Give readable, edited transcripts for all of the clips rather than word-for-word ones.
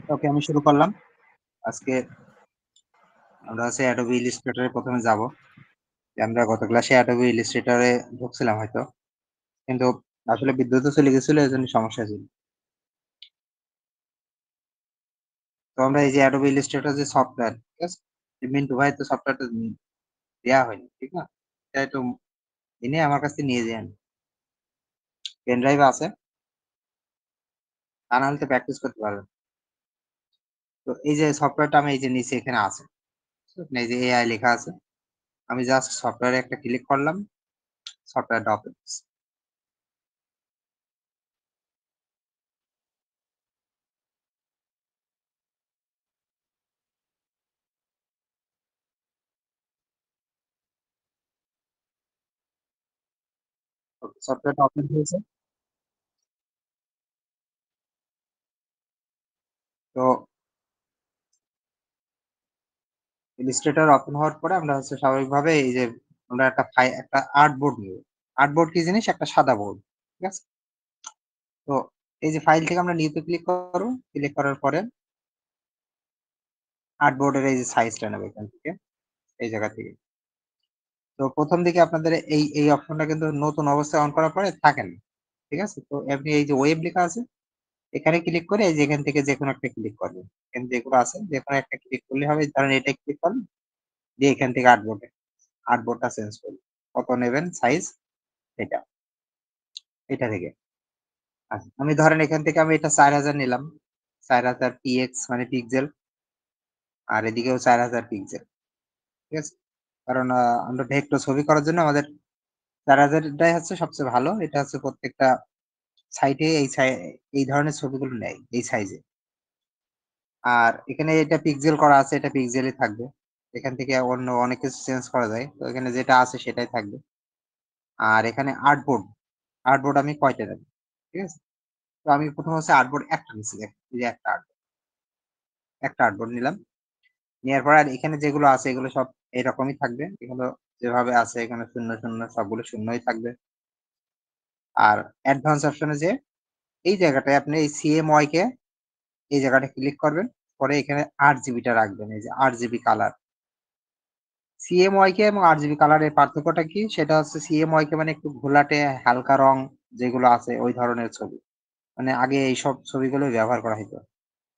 ওকে, আমি শুরু করলাম। আজকে আমরা হচ্ছে Adobe Illustrator এ ১ম এ যাব। আমরা গত ক্লাসে Adobe Illustrator এ ঢুকছিলাম হয়তো। কিন্তু আসলে বিদ্যুৎও চলে গেছিল, এজন্য সমস্যা ছিল। তো আমরা এই যে Adobe Illustrator যে সফটওয়্যার, ঠিক আছে? মিন্টু ভাই তো সফটওয়্যারটা দেয়া হয়নি, ঠিক না? এটা একটু এনে আমার কাছ থেকে নিয়ে যান। পেন ড্রাইভ আছে? তা না হলে তো প্র্যাকটিস করতে পারবেন। তো এই যে সফটওয়্যারটা আমি এই যে নিচে এখানে আছে। এই যে AI লেখা আছে। আমি জাস্ট সফটওয়্যারে একটা ক্লিক করলাম। সফটওয়্যারটা ওপেন হচ্ছে। সফটওয়্যারটা ওপেন হয়েছে। তো ইলাস্ট্রেটর ওপেন হওয়ার পরে আমরা হচ্ছে স্বাভাবিকভাবে এই যে আমরা একটা আর্টবোর্ড নিব। আর্টবোর্ড কি জিনিস? একটা সাদা বোর্ড। ঠিক আছে? তো এই যে ফাইল থেকে আমরা নিউতে ক্লিক করব। ক্লিক করার পরে আর্টবোর্ডের এই যে সাইজটা নেব এখান থেকে, এই জায়গা থেকে। তো ১ম দিকে আপনাদের এই অপশনটা কিন্তু নতুন অবস্থায় অন করার পরে থাকে না। ঠিক আছে? তো আপনি এই যে ওয়েব লেখা আছে, এখানে ক্লিক করে এই যে এখান থেকে যেকোনো একটা ক্লিক করবেন। এখানে যেগুলো আছে যেকোনো একটা ক্লিক করলে হবে। ধরেন এটা ক্লিক করলেন, দিয়ে এখান থেকে আর্টবোর্ডটা চেঞ্জ করুন। কত নেবেন সাইজ? এটা, এটা থেকে। আচ্ছা, আমি ধরেন এখান থেকে আমি এটা ৪০০০ নিলাম। ৪০০০ পিএক্স মানে পিক্সেল। আর এদিকেও ৪০০০ পিক্সেল। ঠিক আছে? কারণ আমরা ভেক্টর ছবি করার জন্য আমাদের ৪০০০ টাই হচ্ছে সবচেয়ে ভালো। এটা হচ্ছে প্রত্যেকটা সাইটে এই ধরনের ছবিগুলো নেয় এই সাইজে। আর এখানে এটা পিক্সেল করা আছে, এটা পিক্সেলই থাকবে। এখান থেকে অন্য অনেক কিছু চেঞ্জ করা যায়। তো এখানে যেটা আছে সেটাই থাকবে। আর এখানে আর্টবোর্ড আমি কয়টা নেব? ঠিক আছে? তো আমি ১ম হচ্ছে আর্টবোর্ড একটা নিচ্ছি দেখেন। এই যে একটা আর্টবোর্ড নিলাম। নেয়ার পর আর এখানে যেগুলো আছে এগুলো সব এরকমই থাকবে। এগুলো যেভাবে আছে এখানে ০, ০ সবগুলো শূন্যই থাকবে। আর অ্যাডভান্স অপশন এ যেয়ে এই জায়গাটায় আপনি এই CMY কে এই জায়গাটায় ক্লিক করবেন। পরে এখানে RGB টা রাখবেন। এই যে RGB কালার। CMYK এবং RGB কালারের পার্থক্যটা কি? সেটা হচ্ছে CMYK মানে একটু ঘোলাটে হালকা রং যেগুলো আছে ওই ধরনের ছবি। মানে আগে এইসব ছবিগুলোই ব্যবহার করা হইতো।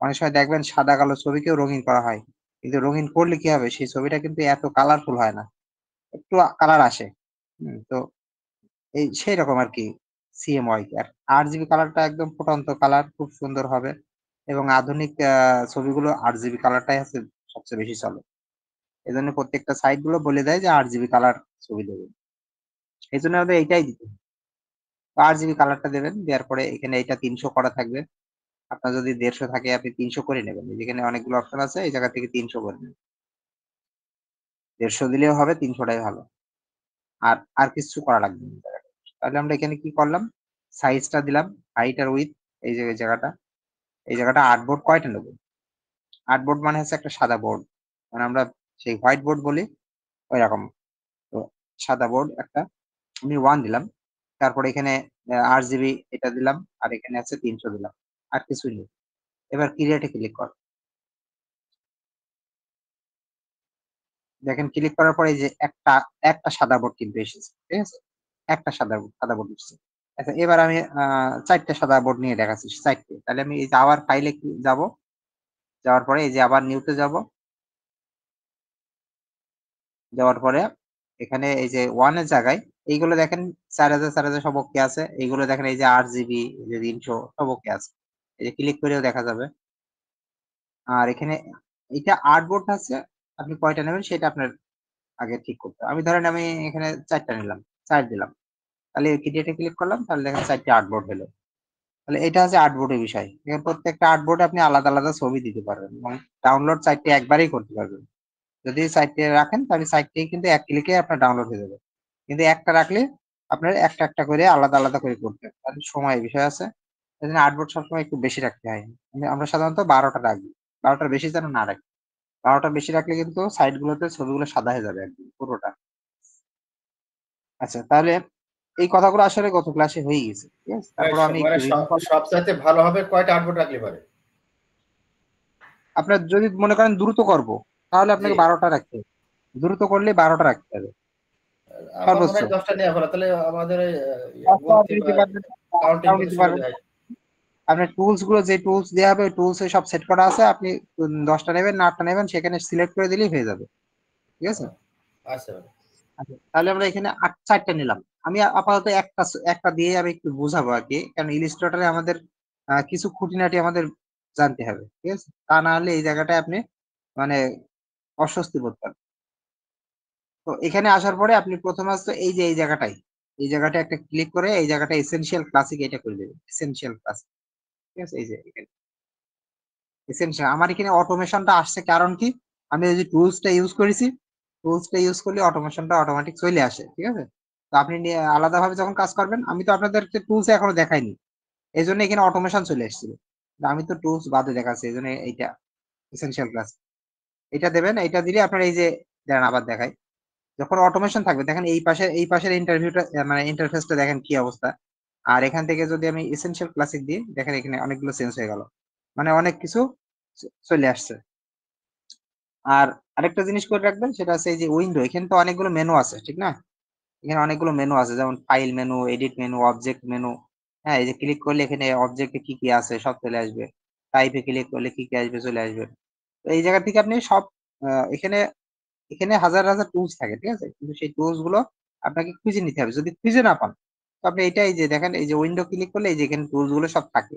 অনেক সময় দেখবেন সাদা কালো ছবিকেও রঙিন করা হয়। কিন্তু রঙিন করলে কি হবে? সেই ছবিটা কিন্তু এত কালারফুল হয় না। একটু কালার আসে। তো এই সেইরকম আরকি CMYK। আর RGB কালারটা একদম ফুটন্ত কালার, খুব সুন্দর হবে এবং আধুনিক ছবিগুলো RGB কালারটাই হচ্ছে সবচেয়ে বেশি চলে। এজন্য প্রত্যেকটা সাইট গুলো বলে দেয় যে RGB কালার ছবি দেবে। এজন্য আমাদের এইটাই দিতে হবে। তো RGB কালারটা দেবেন। দেওয়ার পরে এখানে এইটা ৩০০ করা থাকবে। আপনার যদি ১৫০ থাকে আপনি ৩০০ করে নেবেন। যেখানে অনেকগুলো অপশন আছে এই জায়গা থেকে ৩০০ করে নেবেন। ১৫০ দিলেও হবে, ৩০০ টাই ভালো। আর কিচ্ছু করা লাগবে না এই জায়গাটায়। তাহলে আমরা এখানে কি করলাম? সাইজটা দিলাম, হাইট আর উইডথ এই যে জায়গাটা। এই জায়গাটা আর্টবোর্ড কয়টা নেব? আর্টবোর্ড মানে হচ্ছে একটা সাদা বোর্ড। মানে আমরা সেই হোয়াইট বোর্ড বলি ঐরকম। তো সাদা বোর্ড একটা আমি 1 দিলাম। তারপরে এখানে RGB এটা দিলাম। আর এখানে আছে ৩০০ দিলাম। আর কিছুই নেই। এবার ক্রিয়েট এ ক্লিক কর। দেখেন ক্লিক করার পরে এই যে একটা সাদা বোর্ড কিন্তু এসেছে। ঠিক আছে? একটা সাদা বোর্ড এসেছে। আচ্ছা, এবার আমি ৪ টা সাদা বোর্ড নিয়ে দেখাচ্ছি ৪ টে। তাহলে আমি এই যে আবার ফাইলে যাবো। যাওয়ার পরে এই যে আবার নিউ তে যাবো। যাওয়ার পরে এখানে এই যে 1 এর জায়গায় এইগুলো দেখেন ৪০০০ ৪০০০ সব ওকে আছে। এইগুলো দেখেন এই যে RGB এই যে ৩০০ সব ওকে আছে। এই যে ক্লিক করেও দেখা যাবে। আর এখানে এটা আর্টবোর্ড আছে। আপনি কয়টা নেবেন সেটা আপনার আগে ঠিক করতে হবে। আমি এখানে ৪ টা নিলাম। ৪ দিলাম। তাহলে ক্রিয়েট এ ক্লিক করলাম। তাহলে দেখেন ৪ টা আর্টবোর্ড হলো। তাহলে এটা হচ্ছে আর্টবোর্ডের বিষয়। এখানে প্রত্যেকটা আর্টবোর্ডে আপনি আলাদা, আলাদা ছবি দিতে পারবেন এবং ডাউনলোড ৪ টে একবারেই করতে পারবেন। যদি ৪ টে রাখেন তাহলে ৪ টেই কিন্তু এক ক্লিকে আপনার ডাউনলোড হয়ে যাবে। কিন্তু একটা রাখলে আপনার একটা, একটা করে আলাদা, আলাদা করে করতে হবে। তাহলে সময়ের বিষয় আছে। এজন্য আর্টবোর্ড সবসময় একটু বেশি রাখতে হয়। আমরা সাধারণত ১২ টা রাখি। ১২ টার বেশি যেন না রাখি। ১২ টা বেশি রাখলে কিন্তু সাইড গুলোতে ছবিগুলো সাদা হয়ে যাবে একদম পুরোটা। আচ্ছা, তাহলে এই কথাগুলো আসলে গত ক্লাসে হয়ে গেছে। ঠিক আছে? মানে তারপরেও আমি একটু মানে রিভিউ করলাম। সবচাইতে ভালো হবে কয়টা আউটপুট রাখলে পারে? আপনার যদি মনে করেন দ্রুত করব তাহলে জি। আপনাকে 12টা রাখতে হবে, দ্রুত করলে 12টা রাখতে হবে আমার মনে সর্বোচ্চ। হয় 10টা নেওয়া ভালো, তাহলে আমাদের ওই পাঁচটা গুনতি বা নিতে পারবেন না, কাউন্টিং একটাও করতে নিতে সুবিধা পারবেন না। হয়। আপনার টুলস গুলো যে টুলস দেওয়া হবে ওই টুলস সব সেট করা আছে, আপনি 10টা নেবেন না 8টা নেবেন সেখানে সিলেক্ট করে দিলেই হয়ে যাবে, ঠিক আছে। আচ্ছা ভাই। আচ্ছা, তাহলে আমরা এখানে 4টা নিলাম। আমি আপাতত একটা দিয়ে আমি একটু বুঝাবো আর কি, কারণ ইলিস্ট্রেটরে আমাদের কিছু খুঁটিনাটি আমাদের জানতে হবে, ঠিক আছে, তা না হলে এই জায়গাটায় আপনি মানে অস্বস্তি বোধ করেন। তো এখানে আসার পরে আপনি প্রথম আসতো এই যে এই জায়গাটা একটা ক্লিক করে এই জায়গাটা এসেনশিয়াল ক্লাসিক এটা করে দেবেন, এসেনশিয়াল ক্লাসিক, ঠিক আছে। এই যে এসেনশিয়াল আমার এখানে অটোমেশনটা আসছে কারণ কি, আমি এই যে টুলসটা ইউজ করলে অটোমেশনটা অটোমেটিক চলে আসে, ঠিক আছে। তো আপনি আলাদাভাবে যখন কাজ করবেন, আমি তো আপনাদেরকে টুলস এখনো দেখাইনি, এই জন্য এখানে অটোমেশন চলে এসেছিল। আমি তো টুলস বাদে দেখাচ্ছি, এই জন্য এইটা এসেনশিয়াল ক্লাস এটা দেবেন। এটা দিলে আপনার এই যে দেন আবার দেখাই, যখন অটোমেশন থাকবে দেখেন এই পাশের ইন্টারভিউটা মানে ইন্টারফেসটা দেখেন কি অবস্থা। আর এখান থেকে যদি আমি এসেনশিয়াল ক্লাসিক দিই দেখেন এখানে অনেকগুলো চেঞ্জ হয়ে গেল, মানে অনেক কিছু চলে আসছে। আর আরেকটা জিনিস করে রাখবেন সেটা হচ্ছে এই যে উইন্ডো, এখানে তো অনেকগুলো মেনু আছে ঠিক না, এখানে অনেকগুলো মেনু আছে যেমন file menu, edit menu, object menu. হ্যাঁ, এই যে ক্লিক করলে এখানে অবজেক্টে কি কি আছে সব চলে আসবে, টাইপে ক্লিক করলে কি কি আসবে চলে আসবে। তো এই জায়গা থেকে আপনি সব এখানে এখানে হাজার হাজার টুলস থাকে, ঠিক আছে, কিন্তু সেই টুলস গুলো আপনাকে খুঁজে নিতে হবে। যদি খুঁজে না পান তো আপনি এই যে দেখেন এই যে উইন্ডো ক্লিক করলে এই যে এখানে টুলস গুলো সব থাকে,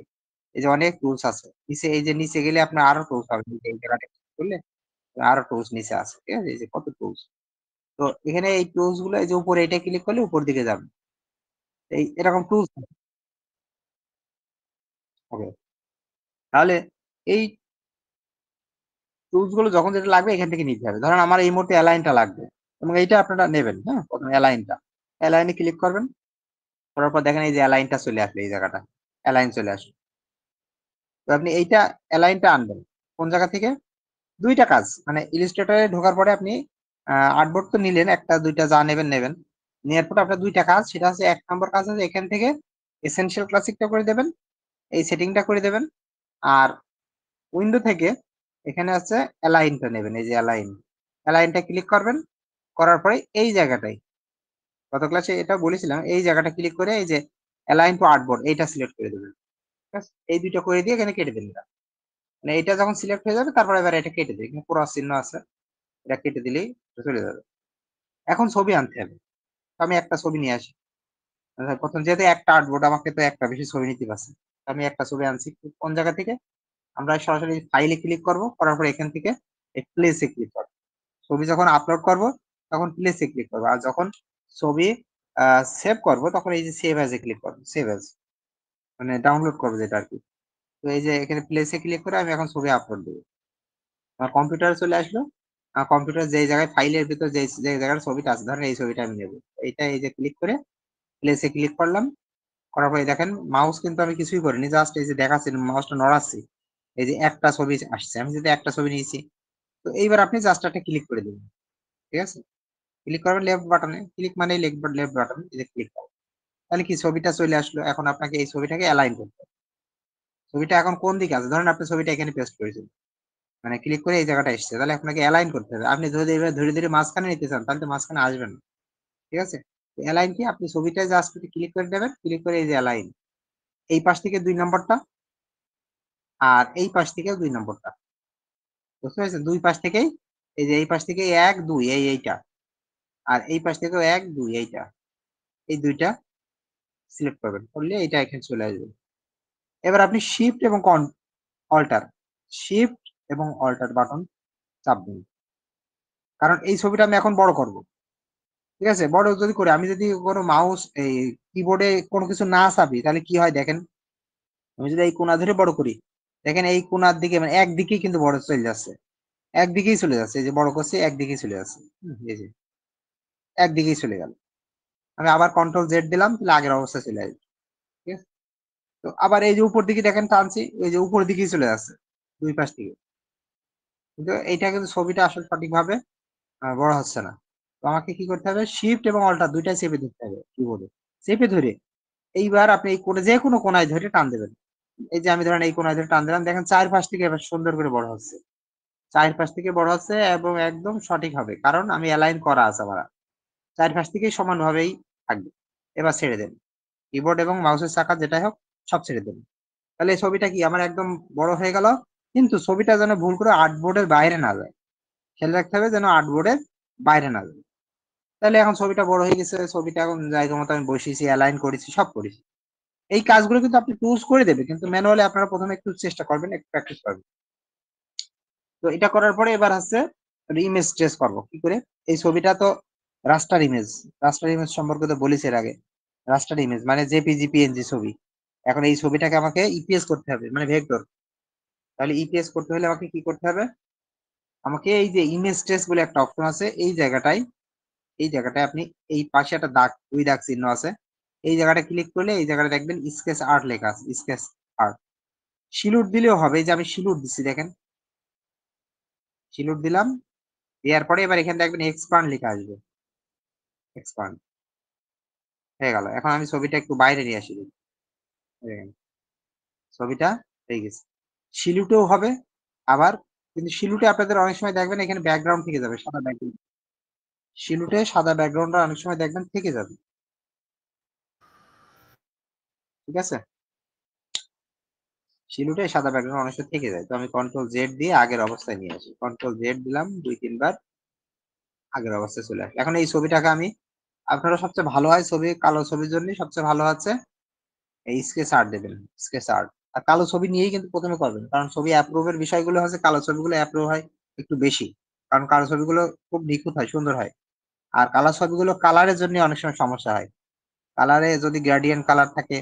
এই যে অনেক টুলস আছে নিচে, এই যে নিচে গেলে আপনার আরো টুলস হবে, এই জায়গাটা click করলে আরো টুলস নিচে আছে, ঠিক আছে, এই যে কত টুলস। তো এখানে এই টুলস গুলো এই যে উপরে এটা ক্লিক করলে উপর দিকে যাবে, এই এরকম টুলস হবে। তাহলে এই টুলস গুলো যখন যেটা লাগবে এখান থেকে নিতে হবে, ধরেন আমার এই মুহূর্তে অ্যালাইনটা লাগবে এবং এইটা আপনারা নেবেন। হ্যাঁ, প্রথমে অ্যালাইনে ক্লিক করবেন, করার পর দেখেন এই যে অ্যালাইনটা চলে আসবে, এই জায়গাটা অ্যালাইন চলে আসবে। তো আপনি এইটা অ্যালাইনটা আনবেন কোন জায়গা থেকে, দুইটা কাজ, মানে ইলিস্ট্রেটরে ঢোকার পরে আপনি আর্টবোর্ড তো নিলেন, একটা দুইটা যা নেবেন নেবেন, নেওয়ার পর আপনার দুইটা কাজ, সেটা হচ্ছে 1 নম্বর কাজ আছে এখান থেকে এসেনশিয়াল ক্লাসিকটা করে দেবেন, এই সেটিংটা করে দেবেন। আর উইন্ডো থেকে এখানে আছে অ্যালাইনটা নেবেন, এই যে অ্যালাইনটা ক্লিক করবেন, করার পরে এই জায়গাটাই গত ক্লাসে এটা বলেছিলাম, এই জায়গাটা ক্লিক করে এই যে অ্যালাইন টু আর্টবোর্ড এইটা সিলেক্ট করে দেবেন, ঠিক আছে? এই দুইটা করে দিয়ে এখানে কেটে দিন, মানে এটা যখন সিলেক্ট হয়ে যাবে তারপরে এবার এটা কেটে দিই, এখানে ক্রস চিহ্ন আছে, এটা কেটে দিলেই চলে যাবে। এখন ছবি আনতে হবে, তো আমি একটা ছবি নিয়ে আসি। প্রথম যেহেতু একটা আর্টবোর্ড আমাকে তো একটা বেশি ছবি নিতে পারছে, আমি একটা ছবি আনছি কোন জায়গা থেকে, আমরা সরাসরি ফাইলে ক্লিক করব, করার পর এখান থেকে প্লেসে ক্লিক করব। ছবি যখন আপলোড করব তখন প্লেসে ক্লিক করব, আর যখন ছবি সেভ করব তখন এই যে সেভ অ্যাজ এ ক্লিক করব, সেভ অ্যাজ মানে ডাউনলোড করবো যেটা আর কি। তো এই যে এখানে প্লেসে ক্লিক করে আমি এখন ছবি আপলোড দেবো, আমার কম্পিউটারে চলে আসলো। কম্পিউটার যে জায়গায় ফাইলের ভিতর যে জায়গার ছবিটা আছে, ধরেন এই ছবিটা আমি নেবো, এইটা এই যে ক্লিক করে প্লেসে ক্লিক করলাম, করার পরে দেখেন মাউস কিন্তু আমি কিছুই করিনি, জাস্ট এই যে দেখাচ্ছি মাউসটা নড়াচ্ছি, এই যে একটা ছবি আসছে, আমি যদি একটা ছবি নিয়েছি। তো এইবার আপনি জাস্ট একটা ক্লিক করে দেবেন, ঠিক আছে, ক্লিক করবেন লেফট বাটনে, ক্লিক মানে লেফট বাটন, এই যে ক্লিক করবেন, তাহলে কি ছবিটা চলে আসলো। এখন আপনাকে এই ছবিটাকে অ্যালাইন করতে হবে, ছবিটা এখন কোন দিকে আছে, ধরেন আপনি ছবিটা এখানে পেস্ট করেছেন, মানে ক্লিক করে এই জায়গাটা এসছে, তাহলে আপনাকে অ্যালাইন করতে হবে। আপনি যদি এবার ধীরে ধীরে মাঝখানে নিতে চান তাহলে তো মাঝখানে আসবেন না, ঠিক আছে। অ্যালাইন কি, আপনি ছবিটা জাস্ট ক্লিক করে দেবেন, ক্লিক করে এই যে অ্যালাইন, এই পাশ থেকে 2 নম্বরটা আর এই পাশ থেকে 2 নম্বরটা, বুঝতে পেরেছেন, দুই পাশ থেকেই এই যে এই পাশ থেকে 1 2 এইটা, আর এই পাশ থেকেও 1 2 এইটা, এই দুইটা সিলেক্ট করবেন, করলে এটা এখানে চলে আসবে। এবার আপনি অল্টার শিফট এবং অল্টার বাটন চাপ দিন, কারণ এই ছবিটা আমি এখন বড় করব, ঠিক আছে। বড় যদি করি, আমি যদি কোনো মাউস এই কিবোর্ডে কোনো কিছু না চাপি তাহলে কি হয় দেখেন, আমি যদি এই কোণা ধরে বড় করি, দেখেন এই কোণার দিকে মানে একদিকেই কিন্তু বড় চলে যাচ্ছে, একদিকেই চলে যাচ্ছে, এই যে বড় করছি একদিকেই চলে যাচ্ছে, এই যে একদিকেই চলে গেল। আমি আবার কন্ট্রোল জেড দিলাম, তাহলে আগের অবস্থায় চলে আসবে, ঠিক আছে। তো আবার এই যে উপর দিকে দেখেন টানছি, এই যে উপর দিকেই চলে যাচ্ছে দুই পাশ থেকে, কিন্তু এইটা কিন্তু ছবিটা আসলে সঠিকভাবে বড় হচ্ছে না। তো আমাকে কি করতে হবে, শিফট এবং অল্টার দুইটাই চেপে ধরতে হবে কিবোর্ডে, চেপে ধরে এইবার আপনি এই কোণে যে কোনো কোনায় ধরে টান দেবেন, এই যে আমি ধরেন এই কোনায় ধরে টান দিলাম, দেখেন চারপাশ থেকে এবার সুন্দর করে বড় হচ্ছে। চারপাশ থেকে বড় হচ্ছে এবং একদম সঠিক হবে। কারণ আমি অ্যালাইন করা আছে আমার। চারপাশ থেকেই সমানভাবেই থাকবে। এবার ছেড়ে দেন। কিবোর্ড এবং মাউসের চাকা যেটাই হোক সব ছেড়ে দেন। তাহলে এই ছবিটা কি আমার একদম বড় হয়ে গেল। কিন্তু ছবিটা যেন ভুল করে আর্টবোর্ডের বাইরে না যায়। খেয়াল রাখতে হবে যেন আর্টবোর্ডের বাইরে না যায়। তাহলে এখন ছবিটা বড় হয়ে গেছে। ছবিটা এখন জায়গা মতো আমি বসিয়েছি, অ্যালাইন করেছি, সব করেছি। এই কাজগুলো কিন্তু আপনি টুলস করে দেবে। কিন্তু ম্যানুয়ালি আপনারা প্রথমে একটু চেষ্টা করবেন, একটু প্র্যাকটিস করবেন। তো এটা করার পরে এবার হচ্ছে ইমেজ ট্রেস করব কি করে। এই ছবিটা তো রাস্টার ইমেজ। রাস্টার ইমেজ সম্পর্কে তো বলেছি এর আগে। রাস্টার ইমেজ মানে জেপিজি পিএনজি ছবি। এখন এই ছবিটাকে আমাকে ইপিএস করতে হবে, মানে ভেক্টর। তাহলে ইপিএস করতে হলে আমাকে কি করতে হবে, আমাকে এই যে ইমেজ ট্রেস বলে একটা অপশন আছে, এই জায়গাটায় আপনি এই পাশে একটা দাগ, দুই দাগ চিহ্ন আছে। এই জায়গাটা ক্লিক করলে এই জায়গাটা দেখবেন স্কেচ আর্ট লেখা আছে, স্কেচ আর্ট। সিলুট দিলেও হবে। এই যে আমি সিলুট দিচ্ছি, দেখেন সিলুট দিলাম। দেওয়ার পরে এবার এখানে দেখবেন এক্সপান্ড লেখা আসবে, এক্সপান্ড হয়ে গেল। এখন আমি ছবিটা একটু বাইরে নিয়ে আসি, দেখেন ছবিটা হয়ে গেছে। সিলুটেও হবে আবার, কিন্তু সিলুটে আপনাদের অনেক সময় দেখবেন এখানে ব্যাকগ্রাউন্ড থেকে যাবে, সাদা ব্যাকগ্রাউন্ড। সিলুটে সাদা ব্যাকগ্রাউন্ডটা অনেক সময় দেখবেন থেকে যাবে, ঠিক আছে। সিলুটে সাদা ব্যাকগ্রাউন্ড অনেক সময় থেকে যায়। তো আমি কন্ট্রোল জেড দিয়ে আগের অবস্থায় নিয়ে আসি, কন্ট্রোল জেড দিলাম 2-3 বার, আগের অবস্থায় চলে আসে। এখন এই ছবিটাকে আমি, আপনারা সবচেয়ে ভালো হয় ছবি, কালো ছবির জন্য সবচেয়ে ভালো হচ্ছে এই স্কেচ আর্ট দেবেন, স্কেচ আর্ট। আর কালো ছবি নিয়েই কিন্তু প্রথমে করবেন, কারণ ছবি অ্যাপ্রুভের বিষয়গুলো হচ্ছে কালো ছবিগুলো অ্যাপ্রুভ হয় একটু বেশি। কারণ কালো ছবিগুলো খুব নিখুঁত হয়, সুন্দর হয়। আর কালো ছবিগুলো কালারের জন্য অনেক সময় সমস্যা হয়। কালারে যদি গ্রেডিয়েন্ট কালার থাকে,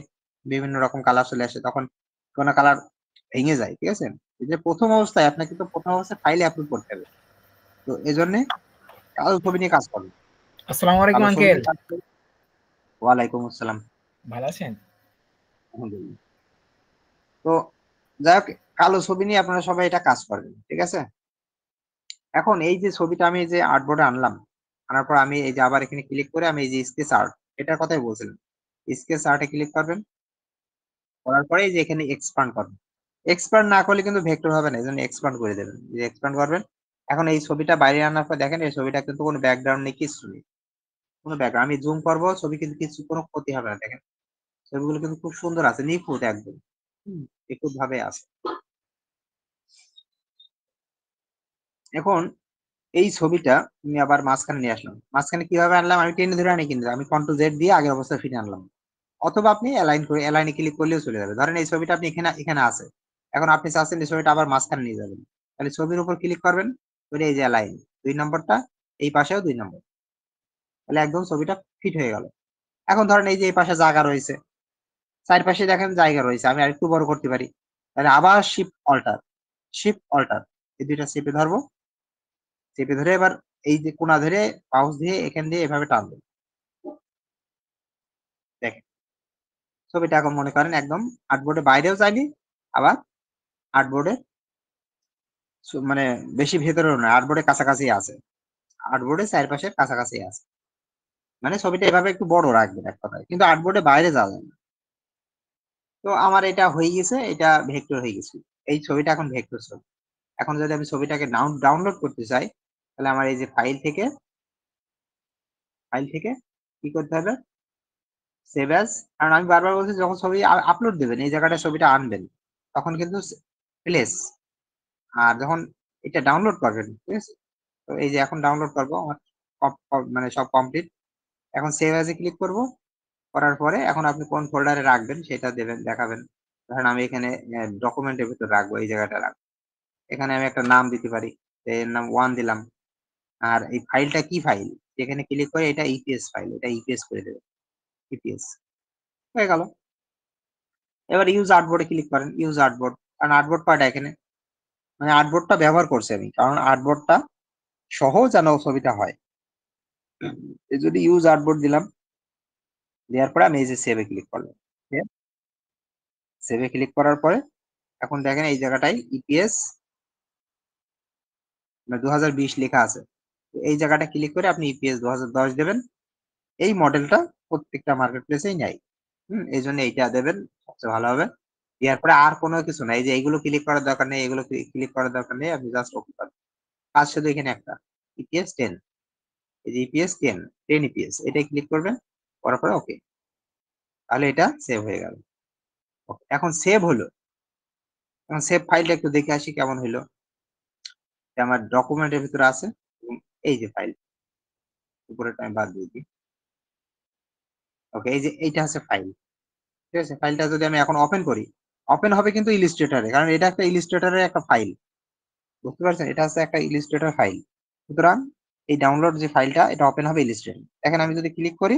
বিভিন্ন রকম কালার চলে আসে, তখন কোন কালার ভেঙে যায়, ঠিক আছে। এই যে প্রথম অবস্থায় আপনাকে কিন্তু প্রথম অবস্থায় ফাইলে অ্যাপ্রুভ করতে হবে। তো এই জন্য কালো ছবি নিয়ে কাজ করবেন। আসসালামু আলাইকুম কালো ছবি আঙ্কেল। নিয়ে কাজ করবেন। ওয়ালাইকুম আসসালাম। ভালো আছেন? আলহামদুলিল্লাহ। তো যাই হোক, কালো ছবি নিয়ে আপনারা সবাই এটা কাজ করবেন, ঠিক আছে। এখন এই যে ছবিটা আমি যে আর্টবোর্ডে আনলাম, আনার পর আমি এই যে আবার এখানে ক্লিক করে আমি এই যে স্কেচ আর্ট, এটার কথাই বলছিলাম। স্কেচ আর্টে ক্লিক করবেন, করার পরে এই যে এখানে এক্সপান্ড করবেন। এক্সপান্ড না করলে কিন্তু ভেক্টর হবে না, এজন্য এক্সপান্ড করে দেবেন। যে এক্সপান্ড করবেন। এখন এই ছবিটা বাইরে আনার পর দেখেন এই ছবিটা কিন্তু কোনো ব্যাকগ্রাউন্ড নেই, কিছু নেই। কোনো ব্যাকগ্রাউন্ড, আমি জুম করব, ছবি কিন্তু কিছু কোনো ক্ষতি হবে না। দেখেন ছবিগুলো কিন্তু খুব সুন্দর আছে, নিখুঁত একদম। নিখুঁত ভাবে আছে। এখন এই ছবিটা আমি আবার মাঝখানে নিয়ে আসলাম। মাঝখানে কিভাবে আনলাম, আমি টেনে ধরে আনি, কিন্তু আমি কন্ট্রোল জেড দিয়ে আগের অবস্থায় ফিরে আনলাম। অথবা আপনি অ্যালাইন করে অ্যালাইনে ক্লিক করলেও চলে যাবে। ধরেন এই ছবিটা আপনি এখানে এখানে আছে, এখন আপনি চাচ্ছেন এই ছবিটা আবার মাঝখানে নিয়ে যাবেন। তাহলে ছবির উপর ক্লিক করবেন, করে এই যে অ্যালাইন 2 নম্বরটা, এই পাশেও 2 নম্বর, তাহলে একদম ছবিটা ফিট হয়ে গেল। এখন ধরেন এই যে এই পাশে জায়গা রয়েছে, চারপাশে দেখেন জায়গা রয়েছে, আমি আরেকটু বড় করতে পারি। তাহলে আবার শিফট অল্টার, শিফট অল্টার, এই দুইটা চেপে ধরবো। চেপে ধরে এবার এই যে কোনা ধরে মাউস দিয়ে এখান দিয়ে এভাবে টানবো। দেখেন ছবিটা এখন মনে করেন একদম আর্টবোর্ডের বাইরেও যায়নি, আবার আর্টবোর্ডে মানে বেশি ভেতরেও নয়, আর্টবোর্ডের কাছাকাছি আছে। আর্টবোর্ডের চারপাশে কাছাকাছি আছে। মানে ছবিটা এভাবে একটু বড় রাখবেন এক কথায়, কিন্তু আর্টবোর্ডের বাইরে যাওয়া যাবে না। তো আমার এটা হয়ে গেছে, এটা ভেক্টর হয়ে গেছে। এই ছবিটা এখন ভেক্টর ছবি। এখন যদি আমি ছবিটাকে ডাউনলোড করতে চাই, তাহলে আমার এই যে ফাইল থেকে কি করতে হবে, সেভ অ্যাজ। কারণ আমি বারবার বলছি যখন ছবি আপলোড দেবেন এই জায়গাটা ছবিটা আনবেন, তখন কিন্তু প্লেস। আর যখন এটা ডাউনলোড করবেন, ঠিক আছে। তো এই যে এখন ডাউনলোড করবো, আমার মানে সব কমপ্লিট। এখন সেভ অ্যাজ এ ক্লিক করব। করার পরে এখন আপনি কোন ফোল্ডারে রাখবেন সেটা দেবেন, দেখাবেন। ধরেন আমি এখানে ডকুমেন্টের ভিতর রাখবো, এই জায়গাটা রাখবো। এখানে আমি একটা নাম দিতে পারি, এর নাম 1 দিলাম। আর এই ফাইলটা কি ফাইল, এখানে ক্লিক করে এটা ইপিএস ফাইল, এটা ইপিএস করে দেবে, ইপিএস হয়ে গেল। এবার ইউজ আর্টবোর্ডে ক্লিক করেন, ইউজ আর্টবোর্ড। কারণ আর্টবোর্ড কয়টা এখানে, মানে আর্টবোর্ডটা ব্যবহার করছি আমি, কারণ আর্টবোর্ডটা সহ যেন ছবিটা হয়। এই যদি ইউজ আর্টবোর্ড দিলাম, দেওয়ার পরে আমি এই যে সেভে ক্লিক করলাম। সেভে ক্লিক করার পরে এখন দেখেন এই জায়গাটায় ইপিএস 2020 লেখা আছে। এই জায়গাটা ক্লিক করে আপনি ইপিএস 2010 দেবেন। এই মডেলটা প্রত্যেকটা মার্কেট প্লেসেই নেয়। এই জন্য এইটা দেবেন, সবচেয়ে ভালো হবে। দেওয়ার পরে আর কোনো কিছু নাই, এই যে এইগুলো ক্লিক করার দরকার নেই, এগুলো ক্লিক করার দরকার নেই, আপনি জাস্ট ওকে করবেন। কাজ শুধু এখানে একটা, ইপিএস 10, এই যে ইপিএস 10 ইপিএস, এটাই ক্লিক করবেন, করার পরে ওকে, তাহলে এটা সেভ হয়ে গেল। এখন সেভ হলো, এখন সেভ ফাইলটা একটু দেখে আসি কেমন হইলো। আমার ডকুমেন্টের ভিতরে আছে, এই যে ফাইল, উপরেটা আমি বাদ দিয়ে দিই। ওকে, এই যে এইটা হচ্ছে ফাইল, ঠিক আছে? ফাইলটা যদি আমি এখন ওপেন করি, ওপেন হবে কিন্তু ইলিস্ট্রেটরে, কারণ এটা একটা ইলিস্ট্রেটরের একটা ফাইল, বুঝতে পারছেন? এটা হচ্ছে একটা ইলিস্ট্রেটর ফাইল। সুতরাং এই ডাউনলোড যে ফাইলটা, এটা ওপেন হবে ইলিস্ট্রেটর। দেখেন আমি যদি ক্লিক করি,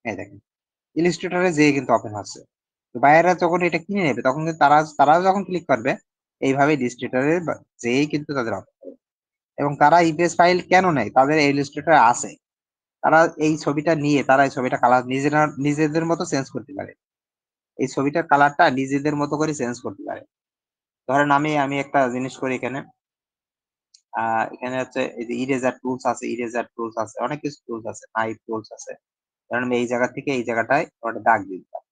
এই দেখেন ইলিস্ট্রেটরে যেয়ে কিন্তু ওপেন হচ্ছে। তো বায়াররা যখন এটা কিনে নেবে, তখন কিন্তু তারাও যখন ক্লিক করবে, এইভাবে ইলিস্ট্রেটরে যেয়েই কিন্তু তাদের ওপেন হবে। এবং তারা ইপিএস ফাইল কেন নেয়? তাদের ইলিস্ট্রেটর আছে, তারা এই ছবিটা নিয়ে তারা এই ছবিটা কালার নিজেদের মতো চেঞ্জ করতে পারে। এই ছবিটার কালারটা নিজেদের মতো করে চেঞ্জ করতে পারে। ধরেন আমি একটা জিনিস করি এখানে, এখানে হচ্ছে এই যে ইরেজার টুলস আছে, অনেক কিছু টুলস আছে, নাইফ টুলস আছে। ধরেন আমি এই জায়গা থেকে এই জায়গাটায় একটা দাগ দিয়ে দিলাম।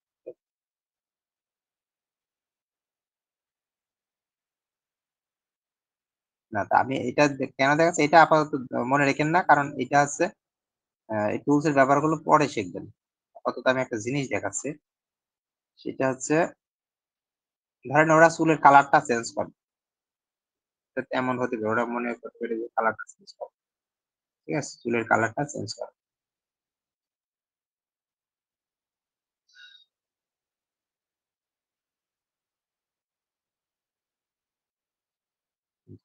না, তা আমি এটা কেন দেখাচ্ছি, এটা আপাতত মনে রেখেন না, কারণ এটা হচ্ছে এই টুলস এর ব্যবহারগুলো পরে শিখবেন। আপাতত আমি একটা জিনিস দেখাচ্ছি, সেটা হচ্ছে ধরেন ওরা চুলের কালারটা চেঞ্জ করে, এটা এমন হতে পারে ওরা মনে করতে পারে যে কালারটা চেঞ্জ করে, ঠিক আছে? চুলের কালারটা চেঞ্জ করে।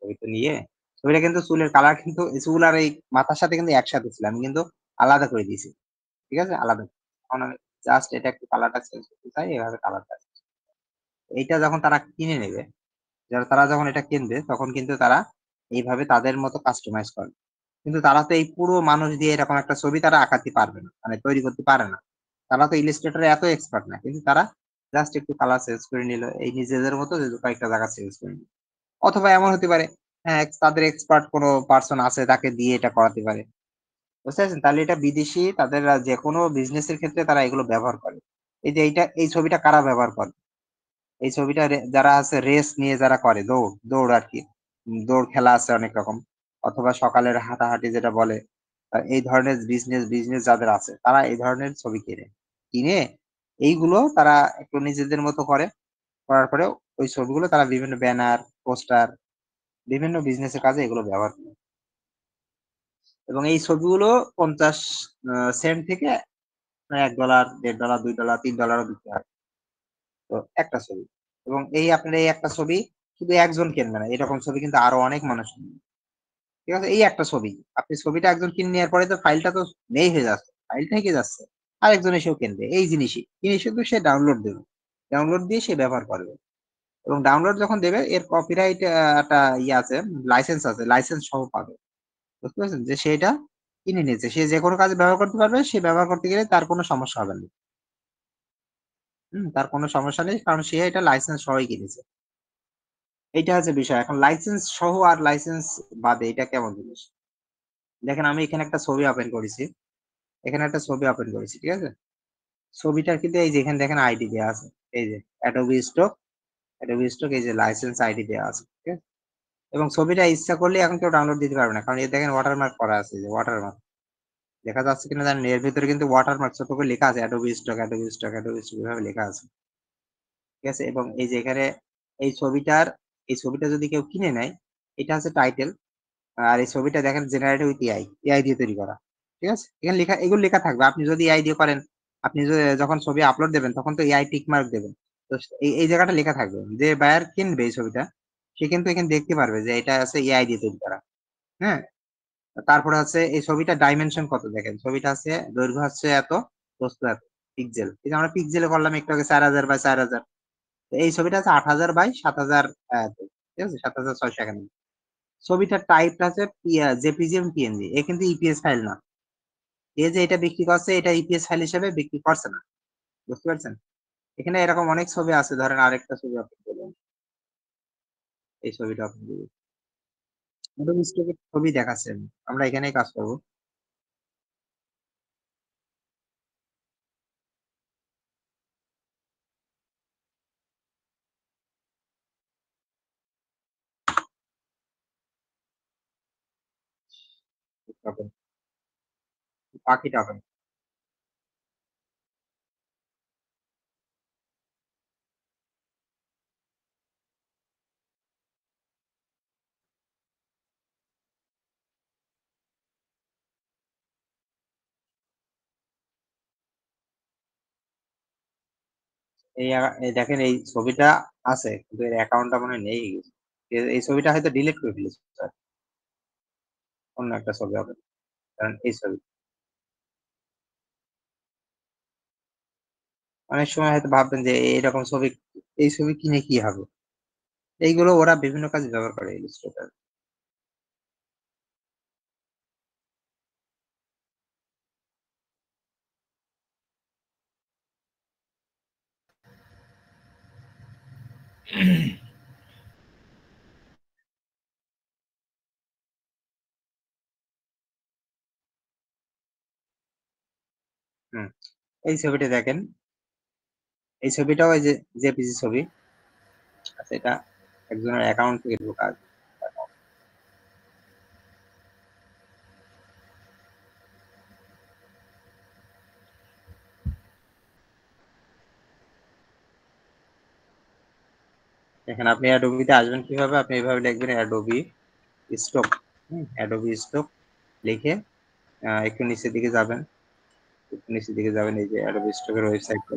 ছবিটা নিয়ে, ছবিটা কিন্তু চুলের কালার কিন্তু চুল আর এই মাথার সাথে কিন্তু একসাথে ছিল, আমি কিন্তু আলাদা করে দিয়েছি, ঠিক আছে? আলাদা। এখন আমি জাস্ট এটা একটু কালারটা চেঞ্জ করতে চাই, এভাবে কালারটা। এইটা যখন তারা কিনে নেবে, তারা যখন এটা কিনবে, তখন কিন্তু তারা এইভাবে তাদের মতো কাস্টমাইজ করবে। কিন্তু তারা তো এই পুরো মানুষ দিয়ে এরকম একটা ছবি তারা আঁকাতে পারবে না, মানে তৈরি করতে পারে না। তারা তো ইলাস্ট্রেটরে এত এক্সপার্ট না, কিন্তু তারা জাস্ট একটু কালার চেঞ্জ করে নিল, এই নিজেদের মতো যে কয়েকটা জায়গা চেঞ্জ করে নিল। অথবা এমন হতে পারে, হ্যাঁ, তাদের এক্সপার্ট কোনো পারসন আছে, তাকে দিয়ে এটা করাতে পারে। বুঝতে পারছেন? তাহলে এটা বিদেশি, তাদের যেকোনো বিজনেস এর ক্ষেত্রে তারা এগুলো ব্যবহার করে। এই যে এই ছবিটা কারা ব্যবহার করে? এই ছবিটা যারা আছে রেস নিয়ে যারা করে, দৌড় আরকি। দৌড় খেলা আছে অনেক রকম। অথবা সকালের হাঁটাহাঁটি যেটা বলে। এই ধরনের বিজনেস যাদের আছে, তারা এই ধরনের ছবি কিনে। কিনে এইগুলো তারা একটু নিজেদের মতো করে। করার পরে ওই ছবিগুলো তারা বিভিন্ন ব্যানার, পোস্টার, বিভিন্ন বিজনেসের কাজে এগুলো ব্যবহার করে। এবং এই ছবিগুলো ৫০ সেন্ট থেকে $১, $১.৫, $২, $৩ ও বিক্রি হয়। তো একটা ছবি। এবং আপনার এই একটা ছবি শুধু একজন কিনবে না। এরকম ছবি কিন্তু আরো অনেক মানুষ কিনবে। ঠিক আছে? এই একটা ছবি। আপনি ছবিটা একজন কিনে নেওয়ার পরে তো ফাইলটা তো নেই হয়ে যাচ্ছে। ফাইল থেকে যাচ্ছে। আরেকজন এসেও কিনবে। এই জিনিসই। কিনে শুধু সে ডাউনলোড দেবে। ডাউনলোড দিয়ে সে ব্যবহার করবে। এবং ডাউনলোড যখন দেবে এর কপিরাইট একটা আছে, লাইসেন্স আছে। লাইসেন্স সহ পাবে। বুঝতে পারছেন? যে সে এটা কিনে নিয়েছে। সে যেকোনো কাজে ব্যবহার করতে পারবে। সে ব্যবহার করতে গেলে তার কোনো সমস্যা হবে না। তার কোনো সমস্যা নেই। কারণ সে এটা লাইসেন্স সহই কিনেছে। এইটা হচ্ছে বিষয়। এখন লাইসেন্স সহ আর লাইসেন্স বাদে এটা কেমন জিনিস? দেখেন আমি এখানে একটা ছবি ওপেন করেছি। এখানে একটা ছবি ওপেন করেছি। ঠিক আছে? ছবিটার কিন্তু এই যে এখানে দেখেন আইডি দেয়া আছে। এই যে Adobe Stock এই যে লাইসেন্স আইডি দেয়া আছে। ঠিক আছে? এবং ছবিটা ইচ্ছা করলে এখন কেউ ডাউনলোড দিতে পারবে না। কারণ এই দেখেন ওয়াটারমার্ক করা আছে, যে ওয়াটারমার্ক। দেখা যাচ্ছে কিনা জানি না। এর ভিতরে কিন্তু ওয়াটারমার্ক ছোট করে লেখা আছে Adobe Stock এভাবে লেখা আছে। ঠিক আছে? এবং এই যে এখানে এই ছবিটা যদি কেউ কিনে নেয়, এটা হচ্ছে টাইটেল। আর এই ছবিটা দেখেন জেনারেটেড উইথ এআই দিয়ে তৈরি করা। ঠিক আছে? এখানে এগুলো লেখা থাকবে। আপনি যদি এআই দিয়ে করেন, আপনি যখন ছবি আপলোড দেবেন তখন তো এআই টিক মার্ক দেবেন। তো এই জায়গাটা লেখা থাকবে। যে বায়ার কিনবে এই ছবিটা, সে কিন্তু এখানে দেখতে পারবে যে এটা আছে এআই দিয়ে তৈরি করা। হ্যাঁ? তারপরে হচ্ছে এই ছবিটা ডাইমেনশন কত দেখেন। ছবিটা আছে দৈর্ঘ্য হচ্ছে এত, প্রস্থ এত, পিক্সেল। এই যে আমরা পিক্সেলে করলাম একটু আগে ৪০০০ বাই ৪০০০। এই ছবিটা আছে ৮০০০ বাই ৭০০০, ঠিক আছে? ৭৬৯১। ছবিটার টাইপটা আছে জেপিজি এবং পিএনজি। এ কিন্তু ইপিএস ফাইল না। এ যে এটা বিক্রি করছে, এটা ইপিএস ফাইল হিসেবে বিক্রি করছে না। বুঝতে পারছেন? এখানে এরকম অনেক ছবি আছে। ধরেন আরেকটা ছবি আপনি বলুন। এই ছবিটা আপনি দিবেন। Adobe Stock এর ছবি দেখাচ্ছে। আমরা এখানেই কাজ করব। ওপেন, পাখিটা ওপেন। এই দেখেন এই ছবিটা আছে কিন্তু এর অ্যাকাউন্টটা মনে হয় নেই গেছে। এই ছবিটা হয়তো ডিলিট করে ফেলেছে স্যার। অন্য একটা ছবি হবে। কারণ এই ছবি। অনেক সময় হয়তো ভাববেন যে এইরকম ছবি এই ছবি কিনে কি হবে? এইগুলো ওরা বিভিন্ন কাজে ব্যবহার করে ইলাস্ট্রেটর। হুম। এই ছবিটা দেখেন। এই ছবিটাও এই যে জেপিজি ছবি। আচ্ছা এটা একজনের অ্যাকাউন্ট থেকে ঢোকা। এখানে আপনি অ্যাডোবিতে আসবেন কিভাবে? আপনি এভাবে লিখবেন অ্যাডোবি স্টক। অ্যাডোবি স্টক লিখে একটু নিচের দিকে যাবেন। একটু নিচের দিকে যাবেন এই যে অ্যাডোবি স্টকের ওয়েবসাইটটা।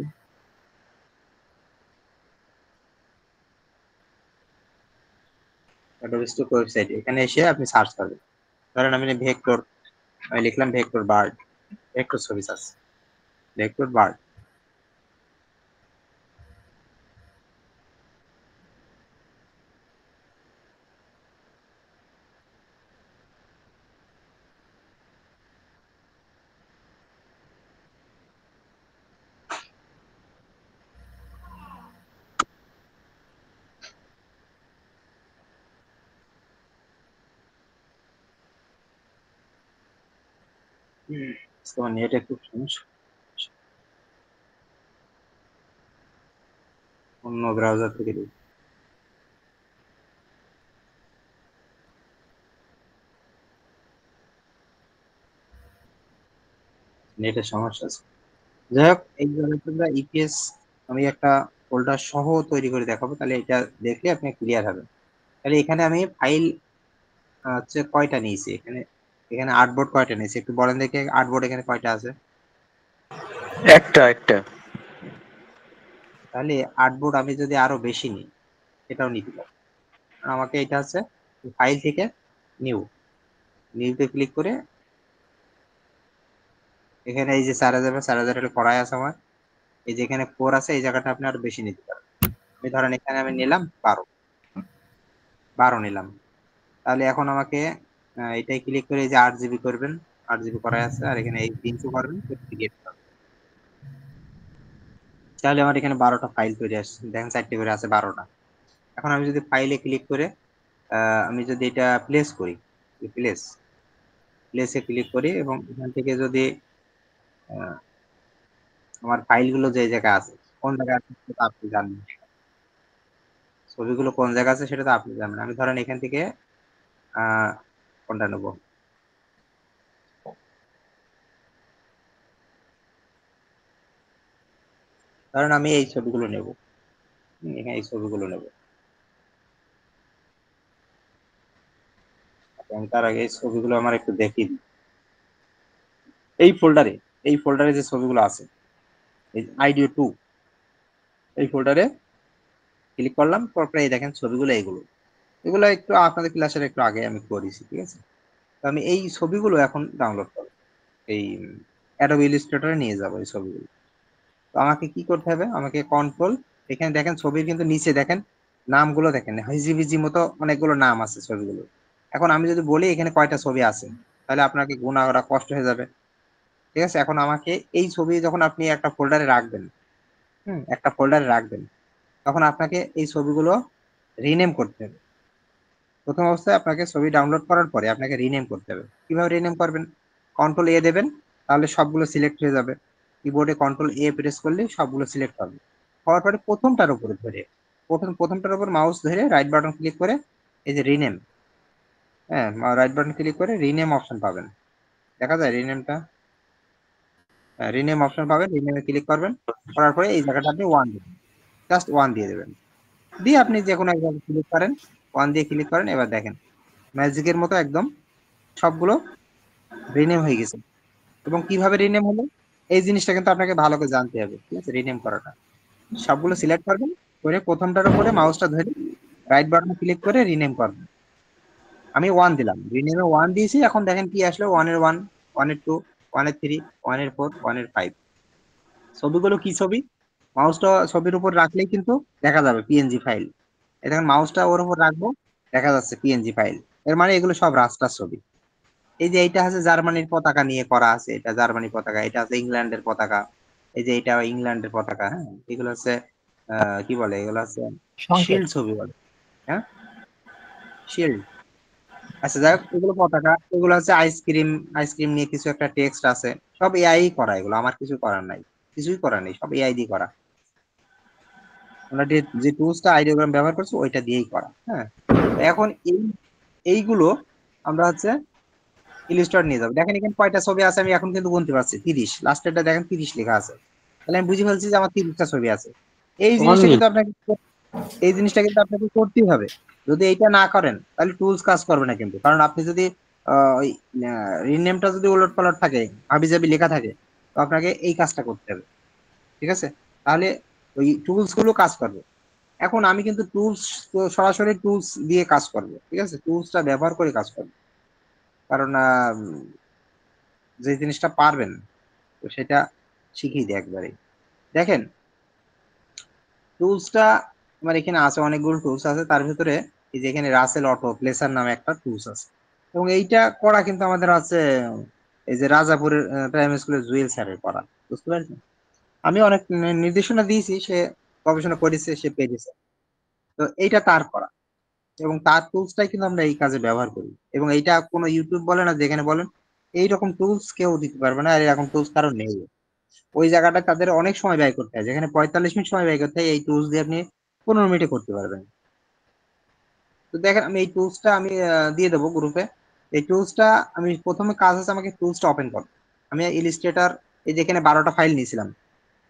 Adobe stock website. এখানে এসে আপনি সার্চ করবেন। ধরেন আমি ভেক্টর আমি লিখলাম ভেক্টর বার্ড। ভেক্টর ছবি সার্চ। Vector bird. তোমার নেট একটু সমস্যা। অন্য ব্রাউজার থেকে দিই। নেটের সমস্যা আছে। যাই হোক এই জায়গায় তোমরা ইপিএস আমি একটা ফোল্ডার সহ তৈরি করে দেখাবো তাহলে এটা দেখলে আপনি ক্লিয়ার হবেন। তাহলে এখানে আমি ফাইল হচ্ছে কয়টা নিয়েছি এখানে এখানে আর্টবোর্ড কয়টা নিয়েছি একটু বলেন দেখে আর্টবোর্ড এখানে কয়টা আছে? একটা। তাহলে আর্টবোর্ড আমি যদি আরো বেশি নিই এটাও নিতে পারি। আমাকে এটা হচ্ছে ফাইল থেকে নিউতে ক্লিক করে এখানে এই যে 4000 হলে করাই আছে আমার। এই যে এখানে 4 আছে এই জায়গাটা আপনি আরো বেশি নিতে পারেন। আমি ধরেন এখানে আমি নিলাম 12 নিলাম। তাহলে এখন আমাকে এটাই ক্লিক করে এই যে 8 জিবি করবেন। 8 জিবি করাই আছে আর এখানে এই 300 করবেন ক্রিয়েট করবেন। তাহলে আমার এখানে 12টা ফাইল তৈরি আসছে। দেখেন 4টে করে আছে 12টা। এখন আমি যদি ফাইলে ক্লিক করে আমি যদি এটা প্লেস করি প্লেসে ক্লিক করি এবং এখান থেকে যদি আহ, আমার ফাইলগুলো যে জায়গায় আছে কোন জায়গায় আছে সেটা তো আপনি জানবেন। ছবিগুলো কোন জায়গায় আছে সেটা তো আপনি জানবেন। আমি ধরেন এখান থেকে কোনটা নেবো? ধরেন আমি এই ছবিগুলো নেব। এখানে এই ছবিগুলো নেব। এবং তার আগে এই ছবিগুলো আমার একটু দেখিয়ে দিই। এই ফোল্ডারে যে ছবিগুলো আছে এই আইডিও 2 এই ফোল্ডারে ক্লিক করলাম তারপরে এই দেখেন ছবিগুলো এগুলো একটু আপনাদের ক্লাসের একটু আগে আমি করেছি ঠিক আছে। তো আমি এই ছবিগুলো এখন ডাউনলোড করব এই অ্যাডোবি ইলাস্ট্রেটরে নিয়ে যাব এই ছবিগুলো। তো আমাকে কি করতে হবে? আমাকে কন্ট্রোল এখানে দেখেন ছবির কিন্তু নিচে দেখেন নামগুলো দেখেন হিজিবিজি মতো অনেকগুলো নাম আছে ছবিগুলো। এখন আমি যদি বলি এখানে কয়টা ছবি আছে তাহলে আপনাকে গোনা করা কষ্ট হয়ে যাবে। ঠিক আছে? এখন আমাকে এই ছবি যখন আপনি একটা ফোল্ডারে রাখবেন, একটা ফোল্ডারে রাখবেন, তখন আপনাকে এই ছবিগুলো রিনেম করতে হবে। প্রথম অবস্থায় আপনাকে ছবি ডাউনলোড করার পরে আপনাকে রিনেম করতে হবে। কিভাবে রিনেম করবেন? কন্ট্রোল এ দেবেন, তাহলে সবগুলো সিলেক্ট হয়ে যাবে। কিবোর্ডে কন্ট্রোল এ প্রেস করলে সবগুলো সিলেক্ট হবে। হওয়ার পরে প্রথমটার উপরে ধরে প্রথমটার উপর মাউস ধরে রাইট বাটন ক্লিক করে এই যে রিনেম, রাইট বাটন ক্লিক করে রিনেম অপশন পাবেন। দেখা যায় রিনেমটা? রিনেম অপশন পাবেন, রিনেমে ক্লিক করবেন, করার পরে এই জায়গাটা আপনি 1 দিবেন, জাস্ট 1 দিয়ে দেবেন, দিয়ে আপনি যে কোনো এক জায়গায় ক্লিক করেন, 1 দিয়ে ক্লিক করেন। এবার দেখেন ম্যাজিকের মতো একদম সবগুলো রিনেম হয়ে গেছে। এবং কিভাবে রিনেম হলো এই জিনিসটা কিন্তু আপনাকে ভালো করে জানতে হবে, ঠিক আছে? রিনেম করাটা সবগুলো সিলেক্ট করবেন, করে প্রথমটার উপরে মাউসটা ধরে রাইট বাটনে ক্লিক করে রিনেম করবেন। আমি 1 দিলাম, রিনেমে 1 দিয়েছি। এখন দেখেন কি আসলো, 1 এর 1, 1 এর 2, 1 এর 3, 1 এর 4, 1 এর 5। ছবিগুলো কি ছবি? মাউসটা ছবির উপর রাখলেই কিন্তু দেখা যাবে পিএনজি ফাইল। এই দেখেন মাউসটা ওর উপর রাখবো, দেখা যাচ্ছে পিএনজি ফাইল। এর মানে এগুলো সব রাস্টার ছবি। এই যে এইটা আছে জার্মানির পতাকা নিয়ে করা আছে, এটা জার্মানির পতাকা, এটা আছে ইংল্যান্ডের পতাকা, এই যে এটা ইংল্যান্ডের পতাকা। হ্যাঁ, এগুলো হচ্ছে কি বলে, এগুলো হচ্ছে সংকেত। শিল্ড ছবি বলে। হ্যাঁ, শিল্ড। আচ্ছা যাই হোক, এগুলো পতাকা, এগুলো হচ্ছে আইসক্রিম, আইসক্রিম নিয়ে কিছু একটা টেক্সট আছে, সব এআই করা, এগুলো আমার কিছু করার নাই, কিছুই করার নেই, সব এআই দিয়ে করা। আমরা যে টুলসটা আইডিওগ্রাম ব্যবহার করছি ওইটা দিয়েই করা। হ্যাঁ, তো এখন এইগুলো আমরা হচ্ছে ইলিস্ট্রেটর নিয়ে যাবো। দেখেন এখানে কয়টা ছবি আছে আমি এখন কিন্তু গুনতে পারছি, 30। লাস্টেরটা দেখেন 30 লেখা আছে, তাহলে আমি বুঝে ফেলছি যে আমার 30টা ছবি আছে। এই জিনিসটা কিন্তু আপনাকে এই জিনিসটা কিন্তু আপনাকে করতেই হবে। যদি এইটা না করেন তাহলে টুলস কাজ করবে না কিন্তু। কারণ আপনি যদি রিনেমটা যদি উলট পালট থাকে, হাবিজাবি লেখা থাকে, তো আপনাকে এই কাজটা করতে হবে, ঠিক আছে? তাহলে ওই টুলস গুলো কাজ করবে। এখন আমি কিন্তু টুলস, সরাসরি টুলস দিয়ে কাজ করবো, ঠিক আছে? টুলসটা ব্যবহার করে কাজ করবো, কারণ যে জিনিসটা পারবেন তো সেটা শিখিয়ে দিই একবারে। দেখেন টুলসটা আমার এখানে আছে, অনেকগুলো টুলস আছে, তার ভিতরে এই যে এখানে রাসেল অটো প্লেসার নামে একটা টুলস আছে, এবং এইটা করা কিন্তু আমাদের আছে এই যে রাজাপুরের প্রাইমারি স্কুলের জুয়েল স্যারের করা, বুঝতে পারছেন? আমি অনেক নির্দেশনা দিয়েছি, সে গবেষণা করেছে, সে পেরেছে। তো এইটা তার করা, এবং তার টুলসটাই কিন্তু আমরা এই কাজে ব্যবহার করি। এবং এইটা কোনো ইউটিউব বলে না, যেখানে বলেন এইরকম টুলস কেউ দিতে পারবে না, আর এরকম টুলস কারো নেই। ওই জায়গাটা তাদের অনেক সময় ব্যয় করতে হয়, যেখানে 45 মিনিট সময় ব্যয় করতে হয়, এই টুলস দিয়ে আপনি 15 মিনিটে করতে পারবেন। তো দেখেন আমি এই টুলসটা আমি দিয়ে দেবো গ্রুপে। এই টুলসটা আমি প্রথমে কাজ আছে, আমাকে টুলসটা ওপেন করবো। আমি ইলিস্ট্রেটর এই যে এখানে 12টা ফাইল নিয়েছিলাম,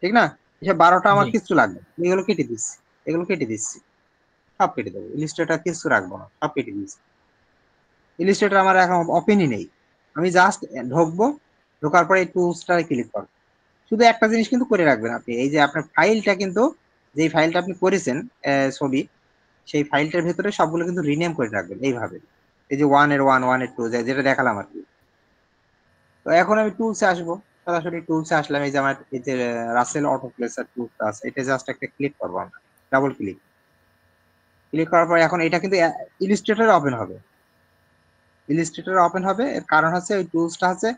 ঠিক না? এসব 12টা আমার জি। কিছু লাগবে, এগুলো কেটে দিচ্ছি, এগুলো কেটে দিচ্ছি, সব কেটে দেবো। ইলিস্ট্রেটর কিছু রাখবো না, সব কেটে দিচ্ছি। ইলিস্ট্রেটর আমার এখন ওপেনই নেই। আমি জাস্ট ঢুকবো, ঢোকার পরে এই টুলসটা ক্লিক করবো। শুধু একটা জিনিস কিন্তু করে রাখবেন আপনি, এই যে আপনার ফাইলটা কিন্তু, যে ফাইলটা আপনি করেছেন ছবি, সেই ফাইলটার ভেতরে সবগুলো কিন্তু রিনেম করে রাখবেন এইভাবে। এই যে 1 এর 1, 1 এর 2, যেটা দেখালাম আর কি। তো এখন আমি টুলসে আসবো, সরাসরি টুলসে আসলাম। এই যে আমার এই যে রাসেল অটো প্লেসার টুলসটা আছে, এটা জাস্ট একটা ক্লিক করবো আমরা, ডাবল ক্লিক। ক্লিক করার পর এখন এটা কিন্তু ইলিস্ট্রেটর ওপেন হবে। ইলিস্ট্রেটর ওপেন হবে, এর কারণ হচ্ছে ওই টুলসটা হচ্ছে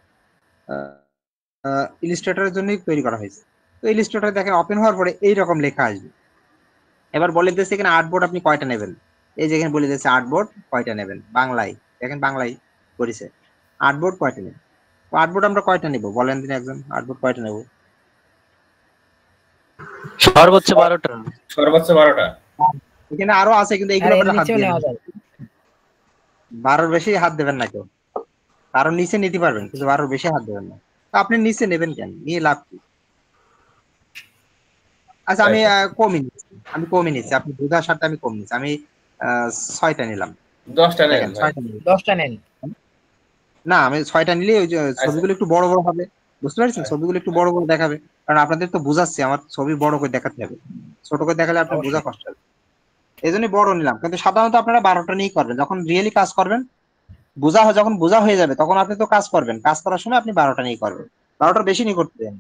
ইলিস্ট্রেটরের জন্যই তৈরি করা হয়েছে। তো ইলিস্ট্রেটর দেখেন ওপেন হওয়ার পরে এইরকম লেখা আসবে। এবার বলে দিচ্ছে এখানে আর্টবোর্ড আপনি কয়টা নেবেন, এই যে এখানে বলে দিচ্ছে আর্টবোর্ড কয়টা নেবেন, বাংলায় দেখেন, বাংলায় করেছে আর্টবোর্ড কয়টা নেবেন। আর্টবোর্ড আমরা কয়টা নেব বলেন দিন একজন, আর্টবোর্ড কয়টা নেব? সর্বোচ্চ 12টা। সর্বোচ্চ 12টা। এখানে আরো আছে কিন্তু আর এইগুলো এর আপনারা হাত নিচেও দিয়ে নেওয়া দেন, যাবে। 12-র বেশি হাত দেবেন না কেউ। কারণ নিচে নিতে পারবেন কিন্তু 12-র বেশি হাত দেবেন না। তো আপনি নিচে নেবেন কেন, নিয়ে লাভ কি? আচ্ছা আমি তাই কমই নিচ্ছি, আমি কমই নিচ্ছি, আপনি বুঝার সাথে আমি কম নিচ্ছি, আমি 6টা নিলাম। 10টা নেন দেখেন ভাই। 6টা নিলাম। 10টা নেন। না আমি 6টা নিলে ওই যে আচ্ছা ছবিগুলো একটু বড় বড় হবে, বুঝতে পারছেন? আচ্ছা, ছবিগুলো একটু বড় বড় দেখাবে, কারণ আপনাদের তো বুঝাচ্ছি, আমার ছবি বড় করে দেখাতে হবে, ছোট করে দেখালে আপনার বোঝা অবশ্যই। কষ্ট হবে। এই জন্যই বড় নিলাম। কিন্তু সাধারণত আপনারা 12টা নিয়েই করবেন, যখন রিয়েলি কাজ করবেন, যখন বোঝা হয়ে যাবে তখন আপনি তো কাজ করবেন, কাজ করার সময় আপনি 12টা নিয়েই করবেন, 12টার বেশি নিয়ে করতে দেন।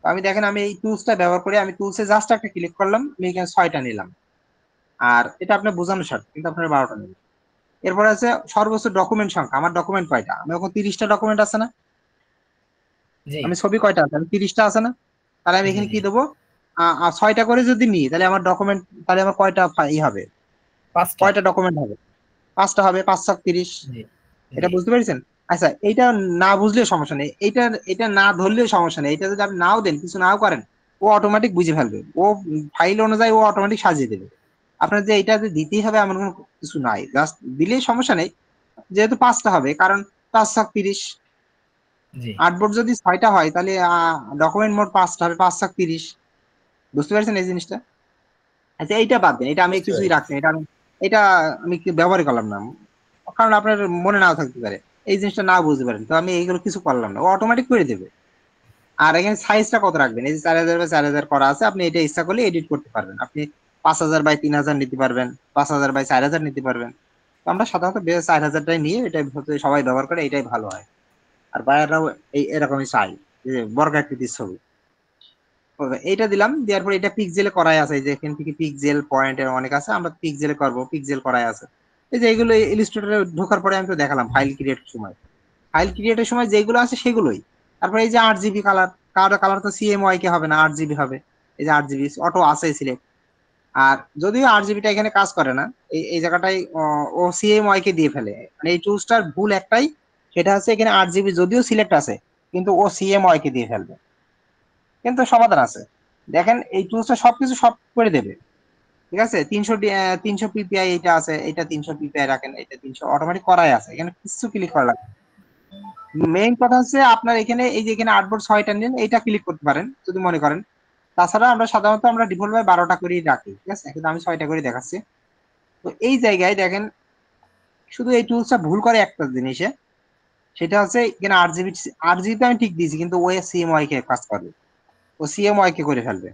তো আমি দেখেন আমি এই টুলসটা ব্যবহার করি, আমি টুলসে জাস্ট একটা ক্লিক করলাম, আমি এখানে 6টা নিলাম। আর এটা আপনার বোঝানোর সাথে কিন্তু আপনার 12টা নেবেন। এরপরে আছে সর্বোচ্চ ডকুমেন্ট সংখ্যা, আমার ডকুমেন্ট কয়টা, আমি এখন 30টা ডকুমেন্ট আছে না, জি আমি ছবি কয়টা আছে, আমি 30টা আছে না, তাহলে আমি জি এখানে জি। কি দেবো, 6টা করে যদি নিই তাহলে আমার ডকুমেন্ট, তাহলে আমার কয়টা ই হবে, 5টা। কয়টা ডকুমেন্ট হবে, 5টা হবে, 5 × 30। জি এটা জি। বুঝতে পেরেছেন? আচ্ছা এইটা না বুঝলেও সমস্যা নেই, এটা না ধরলেও সমস্যা নেই, এটা যদি আপনি নাও দেন, কিছু নাও করেন, ও অটোমেটিক বুঝে ফেলবে, ও ফাইল অনুযায়ী ও অটোমেটিক সাজিয়ে দেবে। আপনার যে এটা যে দিতেই হবে এমন কোনো কিছু নাই, জাস্ট দিলেই সমস্যা নেই। যেহেতু 5টা হবে, কারণ 5 × 30, জি আর্টবোর্ড যদি 6টা হয় তাহলে ডকুমেন্ট মোট 5টা হবে, 5 7 30। বুঝতে পারছেন এই জিনিসটা? আচ্ছা এইটা বাদ দেন, এটা আমি বুঝতে কিছুই পেরেছি। রাখছি না, এটা আমি ব্যবহারই করলাম না, কারণ আপনার মনে নাও থাকতে পারে, এই জিনিসটা না বুঝতে পারেন, তো আমি এইগুলো কিছু করলাম না, ও অটোমেটিক করে দেবে। আর এখানে সাইজটা কত রাখবেন, এই যে 4000 বাই 4000 করা আছে, আপনি এটা ইচ্ছা করলে এডিট করতে পারবেন, আপনি 5000 বাই 3000 নিতে পারবেন, 5000 বাই 4000 নিতে পারবেন। তো আমরা সাধারণত 4000টাই নিয়ে, এটাই হচ্ছে সবাই ব্যবহার করে, এটাই ভালো হয়। আর বাইরেও এরকমই চাই, যে বর্গাকৃতির ছবি। এইটা দিলাম, দেওয়ার পরে এটা পিক্সেলে করাই আছে, যে এখান থেকে পিক্সেল পয়েন্টের অনেক আছে, আমরা পিক্সেলে করব, পিক্সেল করাই আছে। এই যে এগুলো ইলাস্ট্রেটরে ঢোকার পরে আমি তো দেখালাম ফাইল ক্রিয়েটের সময়, ফাইল ক্রিয়েটের সময় যেগুলো আছে সেগুলোই। তারপরে এই যে 8 জিবি কালার, কালার তো সিএমওয়াই কে হবে না, 8 জিবি হবে। এই যে 8 জিবি অটো আছে সিলেক্ট। আর যদিও 8 জিবিটা এখানে কাজ করে না, এই জায়গাটাই ও সিএমওয়াই কে দিয়ে ফেলে, মানে এই টুলসটার ভুল একটাই, সেটা হচ্ছে এখানে 8 জিবি যদিও সিলেক্ট আছে, কিন্তু ও সিএমওয়াই কে দিয়ে ফেলবে। কিন্তু সমাধান আছে, দেখেন এই টুলসটা সবকিছু সব করে দেবে। ঠিক আছে, 300 পিপিআই এটা আছে, এটা 300 পিপিআই রাখেন, এটা 300 অটোমেটিক করাই আছে, এখানে কিছু ক্লিক করা লাগবে। মেইন কথা হচ্ছে আপনার এখানে এই যে এখানে আর্টবোর্ড 6টা নিন, এটা ক্লিক করতে পারেন যদি মনে করেন। তাছাড়া আমরা সাধারণত আমরা ডিফল্ট ভাবে 12টা করেই রাখি, ঠিক আছে, কিন্তু আমি 6টা করে দেখাচ্ছি। তো এই জায়গায় দেখেন, শুধু এই টুলসটা ভুল করে একটা জিনিসে, সেটা হচ্ছে এখানে 8 জিবি, 8 জিবি আমি ঠিক দিয়েছি, কিন্তু ও সিএমওয়াই কে কাজ করবে, ও সিএমওয়াই কে করে ফেলবে।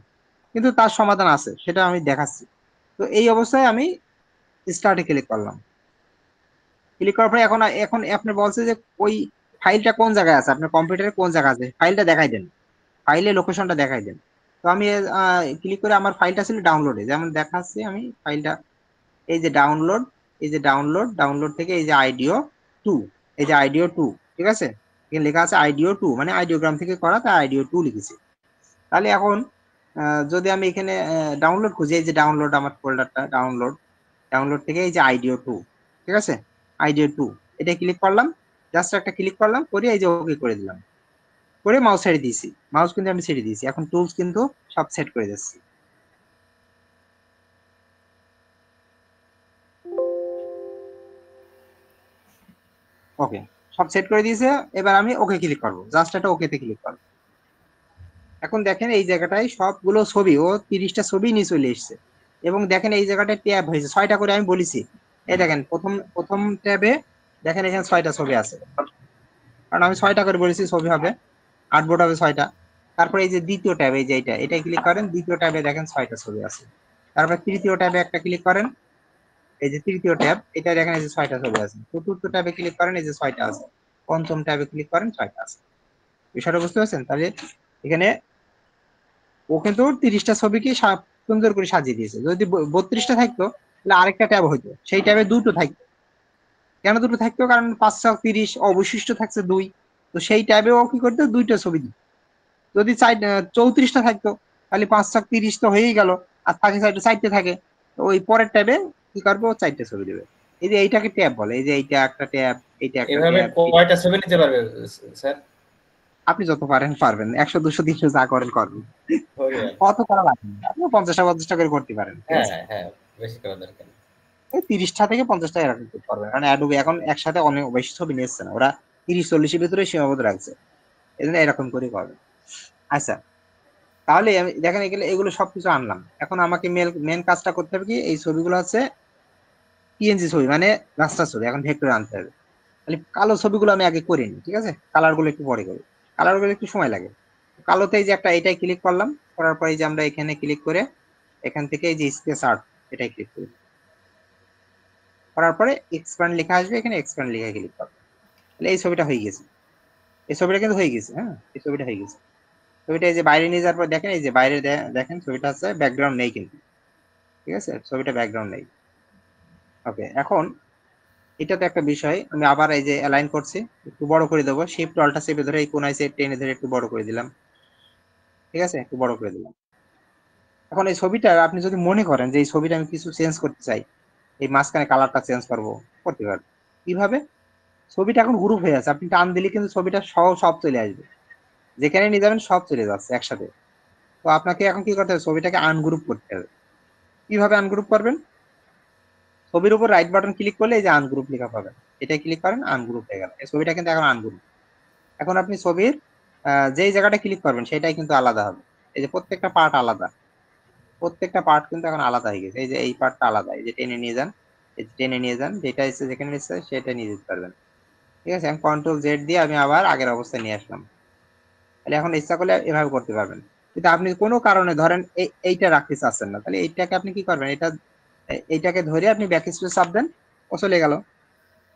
কিন্তু তার সমাধান আছে, সেটা আমি দেখাচ্ছি। তো এই অবস্থায় আমি স্টার্টে ক্লিক করলাম। ক্লিক করার পরে এখন এখন আপনি বলছে যে ওই ফাইলটা কোন জায়গায় আছে, আপনার কম্পিউটারে কোন জায়গায় আছে, ফাইলটা দেখাই দেন, ফাইলের লোকেশনটা দেখাই দেন। তো আমি ক্লিক করে, আমার ফাইলটা ছিল ডাউনলোডে, যেমন দেখাচ্ছি আমি ফাইলটা, এই যে ডাউনলোড, এই যে ডাউনলোড থেকে এই যে আইডিও 2, এই যে আইডিও 2, ঠিক আছে, এখানে লেখা আছে আইডিও 2, মানে আইডিওগ্রাম থেকে করা, তাই আইডিও 2 লিখেছি। তাহলে এখন যদি আমি এখানে ডাউনলোড খুঁজি, এই যে ডাউনলোড, আমার ফোল্ডারটা ডাউনলোড, ডাউনলোড থেকে এই যে আইডিও 2, ঠিক আছে, আইডিও 2, এটা ক্লিক করলাম, জাস্ট একটা ক্লিক করলাম, করে এই যে ওকে করে দিলাম, করে মাউস ছেড়ে দিয়েছি, মাউস কিন্তু আমি ছেড়ে দিয়েছি, এখন টুলস কিন্তু সব সেট করে দিচ্ছি। ওকে, সব সেট করে দিয়েছে, এবার আমি ওকে ক্লিক করবো, জাস্ট একটা ওকেতে ক্লিক করবো। এখন দেখেন এই জায়গাটায় সবগুলো ছবি, ও 30টা ছবি নিয়ে চলে এসছে, এবং দেখেন এই জায়গাটায় ট্যাব হয়েছে 6টা করে, আমি বলেছি। এই দেখেন প্রথম প্রথম ট্যাবে দেখেন এখানে 6টা ছবি আছে, কারণ আমি 6টা করে বলেছি ছবি হবে, আর্টবোর্ড হবে 6টা। তারপরে এই যে দ্বিতীয় ট্যাব, এই যে এটা ক্লিক করেন, দ্বিতীয় ট্যাবে দেখেন 6টা ছবি আছে। তারপর তৃতীয় ট্যাবে একটা ক্লিক করেন, এই যে তৃতীয় ট্যাব, এটা দেখেন এই যে 6টা ছবি আছে। চতুর্থ ট্যাবে ক্লিক করেন, এই যে 6টা আছে। পঞ্চম ট্যাবে ক্লিক করেন, 6টা আছে। বিষয়টা বুঝতে পারছেন? তাহলে এখানে ও কিন্তু 30টা ছবিকে সুন্দর করে সাজিয়ে দিয়েছে। যদি 32টা থাকতো তাহলে আরেকটা ট্যাব হইতো, সেই ট্যাবে দুটো থাকতো। কেন দুটো থাকতো? কারণ 5 6 30 অবশিষ্ট থাকছে 2, তো সেই ট্যাবে ও কি করতো, দুইটা ছবি দিত। যদি 34টা থাকতো তাহলে 5 6 30 তো হয়েই গেল, আর থাকে 4টে থাকে, তো ওই পরের ট্যাবে কি করবো, 4টে ছবি দেবে। এই যে এইটাকে ট্যাব বলে, এই যে এইটা একটা ট্যাব, এইটা একটা এভাবে ট্যাব। কয়টা ছবি নিতে পারবে স্যার? আপনি যত পারেন পারবেন, 100 200 300 যা করেন করবেন, ওরে কত করা লাগবে না। আপনি 50টা করে করতে পারেন, ঠিক হ্যাঁ, আছে। হ্যাঁ, বেশি করা দরকার নেই। এই 30টা থেকে 50টা এরকম করতে পারবেন, কারণ অ্যাডোবি এখন একসাথে অনেক বেশি ছবি নিচ্ছে না, ওরা 30 40-এর ভিতরে সীমাবদ্ধ রাখছে, এই জন্য এরকম করে করবেন। আচ্ছা, তাহলে আমি দেখেন এগুলো এগুলো সবকিছু আনলাম। এখন আমাকে মেন কাজটা করতে হবে কি, এই ছবিগুলো আছে পিএনজি ছবি, মানে রাস্টার ছবি, এখন ভেক্টরে আনতে হবে। তাহলে কালো ছবিগুলো আমি আগে করে নিই, ঠিক আছে, কালার গুলো একটু পরে করি, কালার গুলো একটু সময় লাগে। কালোতে এই যে একটা, এটাই ক্লিক করলাম, করার পরে এই যে আমরা এখানে ক্লিক করে এখান থেকে এই যে স্পেস আর্ট, এটাই ক্লিক করি, করার পরে এক্সপ্যান্ড লেখা আসবে, এখানে এক্সপ্যান্ড লেখা ক্লিক করবো। তাহলে এই ছবিটা হয়ে গেছে, এই ছবিটা কিন্তু হয়ে গেছে, হ্যাঁ, এই ছবিটা হয়ে গেছে। ছবিটা এই যে বাইরে নিয়ে যাওয়ার পর দেখেন, এই যে বাইরে দেখেন ছবিটা আছে, ব্যাকগ্রাউন্ড নেই কিন্তু, ঠিক আছে, ছবিটা ব্যাকগ্রাউন্ড নেই। ওকে, এখন এটা তো একটা বিষয়, আমি আবার এই যে অ্যালাইন করছি, একটু বড় করে দেবো, শিফট অল্টার চেপে ধরে এই কোনায় টেনে ধরে একটু বড় করে দিলাম, ঠিক আছে, একটু বড় করে দিলাম। এখন এই ছবিটা আপনি যদি মনে করেন যে এই ছবিটা আমি কিছু চেঞ্জ করতে চাই, এই মাঝখানে কালারটা চেঞ্জ করবো, করতে পারবো। কিভাবে? ছবিটা এখন গ্রুপ হয়ে আছে, আপনি টান দিলে কিন্তু ছবিটা সব চলে আসবে, যেখানে নিয়ে যাবেন সব চলে যাচ্ছে একসাথে। তো আপনাকে এখন কি করতে হবে, ছবিটাকে আনগ্রুপ করতে হবে। কিভাবে আনগ্রুপ করবেন? ছবির উপর রাইট বাটন ক্লিক করলে এই যে আনগ্রুপ লেখা পাবেন, এটা ক্লিক করেন, আনগ্রুপ হয়ে গেল, এই ছবিটা কিন্তু এখন আনগ্রুপ। এখন আপনি ছবির যেই জায়গাটা ক্লিক করবেন সেটাই কিন্তু আলাদা হবে। এই যে প্রত্যেকটা পার্ট আলাদা। প্রত্যেকটা পার্ট কিন্তু এখন আলাদা হয়ে গেছে। এই যে এই পার্টটা আলাদা। এই যে টেনে নিয়ে যান। এই যে টেনে নিয়ে যান। যেটা ইচ্ছে যেখানে ইচ্ছে সেটা নিয়ে যেতে পারবেন। ঠিক আছে? আমি কন্ট্রোল জেড দিয়ে আমি আবার আগের অবস্থায় নিয়ে আসলাম। তাহলে এখন ইচ্ছা করলে এভাবে করতে পারবেন। কিন্তু আপনি কোনো কারণে ধরেন এইটা রাখতে চাচ্ছেন না। তাহলে এইটাকে আপনি কি করবেন? এইটাকে ধরে আপনি ব্যাক স্পেস চাপ দেন। ও চলে গেল।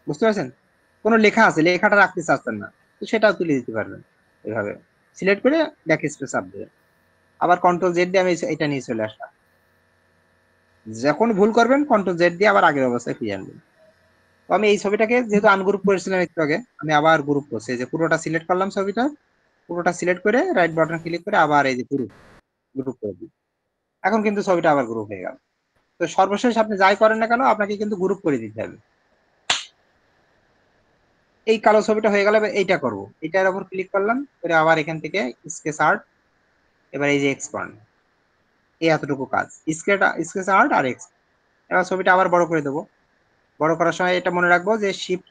বুঝতে পারছেন? কোনো লেখা আছে, লেখাটা রাখতে চাচ্ছেন না। তো সেটাও তুলে দিতে পারবেন। এভাবে সিলেক্ট করে ব্যাক স্পেস চাপ দেবেন। আবার কন্ট্রোল জেড দিয়ে আমি এটা নিয়ে চলে আসলাম। যখন ভুল করবেন কন্ট্রোল জেড দিয়ে আবার আগের অবস্থায় ফিরিয়ে আনবেন। তো আমি এই ছবিটাকে যেহেতু আনগ্রুপ করেছিলাম একটু আগে, আমি আবার গ্রুপ করছি। এই যে পুরোটা সিলেক্ট করলাম ছবিটা, পুরোটা সিলেক্ট করে রাইট বাটন ক্লিক করে আবার এই যে পুরো গ্রুপ করে দিই। এখন কিন্তু ছবিটা আবার গ্রুপ হয়ে গেল। তো সর্বশেষ আপনি যাই করেন না কেন আপনাকে কিন্তু গ্রুপ করে দিতে হবে। এই কালো ছবিটা হয়ে গেলে এবার এইটা করব। এটার উপর ক্লিক করলাম করে আবার এখান থেকে স্কেচ আর্ট, এবার এই যে এক্সপান্ড, এই এতটুকু কাজ। স্কেচ আর্ট আর এক্স। এবার ছবিটা আবার বড় করে দেবো। বড় করার সময় এটা মনে রাখবো যে শিফট